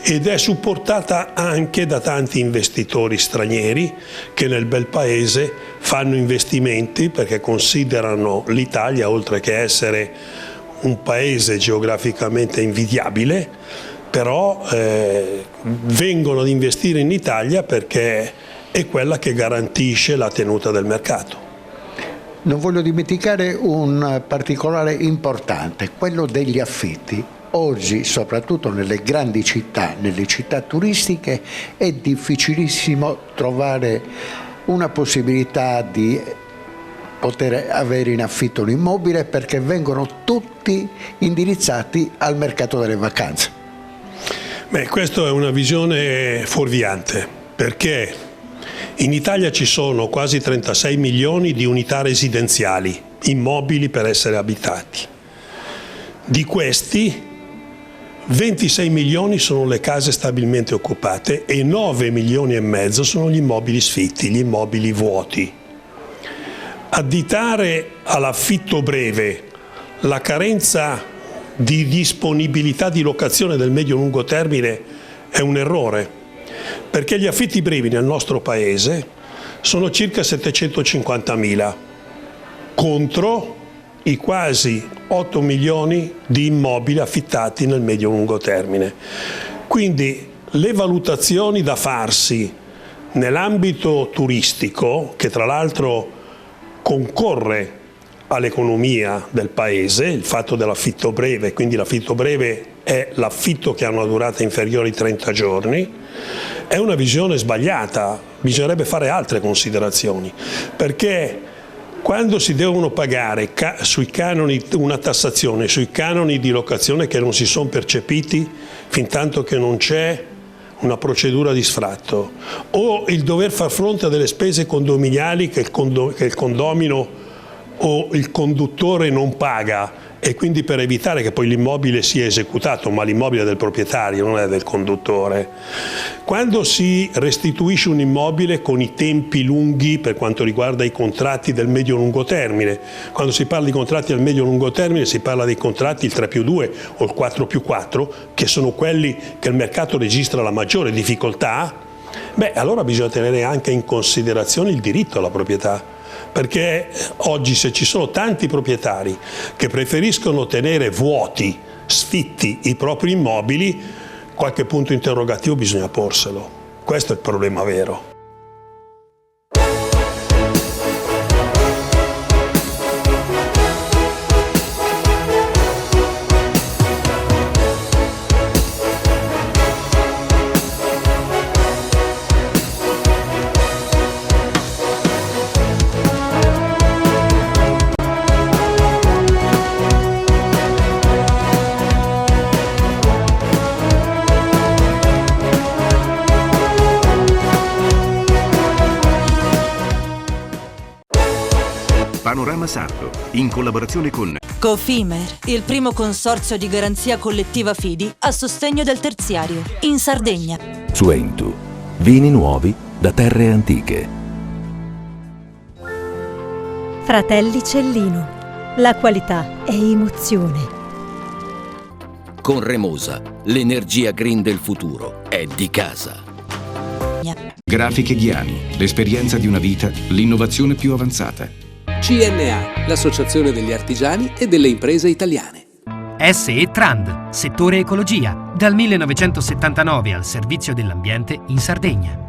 ed è supportata anche da tanti investitori stranieri che nel bel paese fanno investimenti perché considerano l'Italia, oltre che essere un paese geograficamente invidiabile, però vengono ad investire in Italia perché è quella che garantisce la tenuta del mercato. Non voglio dimenticare un particolare importante, quello degli affitti. Oggi, soprattutto nelle grandi città, nelle città turistiche, è difficilissimo trovare una possibilità di poter avere in affitto un immobile, perché vengono tutti indirizzati al mercato delle vacanze. Questa è una visione fuorviante, perché in Italia ci sono quasi 36 milioni di unità residenziali, immobili per essere abitati. Di questi 26 milioni sono le case stabilmente occupate e 9 milioni e mezzo sono gli immobili sfitti, gli immobili vuoti. Additare all'affitto breve la carenza di disponibilità di locazione del medio-lungo termine è un errore, perché gli affitti brevi nel nostro paese sono circa 750.000 contro i quasi 8 milioni di immobili affittati nel medio-lungo termine. Quindi le valutazioni da farsi nell'ambito turistico, che tra l'altro concorre all'economia del paese, il fatto dell'affitto breve, quindi l'affitto breve è l'affitto che ha una durata inferiore ai 30 giorni, è una visione sbagliata. Bisognerebbe fare altre considerazioni, perché quando si devono pagare sui canoni una tassazione, sui canoni di locazione che non si sono percepiti fin tanto che non c'è una procedura di sfratto, o il dover far fronte a delle spese condominiali che il condomino o il conduttore non paga, e quindi per evitare che poi l'immobile sia esecutato, ma l'immobile è del proprietario, non è del conduttore. Quando si restituisce un immobile con i tempi lunghi per quanto riguarda i contratti del medio-lungo termine, quando si parla di contratti del medio-lungo termine si parla dei contratti il 3+2 o il 4+4, che sono quelli che il mercato registra la maggiore difficoltà, allora bisogna tenere anche in considerazione il diritto alla proprietà. Perché oggi, se ci sono tanti proprietari che preferiscono tenere vuoti, sfitti i propri immobili, qualche punto interrogativo bisogna porselo. Questo è il problema vero. Panorama Sardo, in collaborazione con Cofimer, il primo consorzio di garanzia collettiva fidi a sostegno del terziario, in Sardegna. Suentu, vini nuovi da terre antiche. Fratelli Cellino, la qualità è emozione. Con Remosa, l'energia green del futuro è di casa. Grafiche Ghiani, l'esperienza di una vita, l'innovazione più avanzata. CNA, l'associazione degli artigiani e delle imprese italiane. SE Trand, settore ecologia, dal 1979 al servizio dell'ambiente in Sardegna.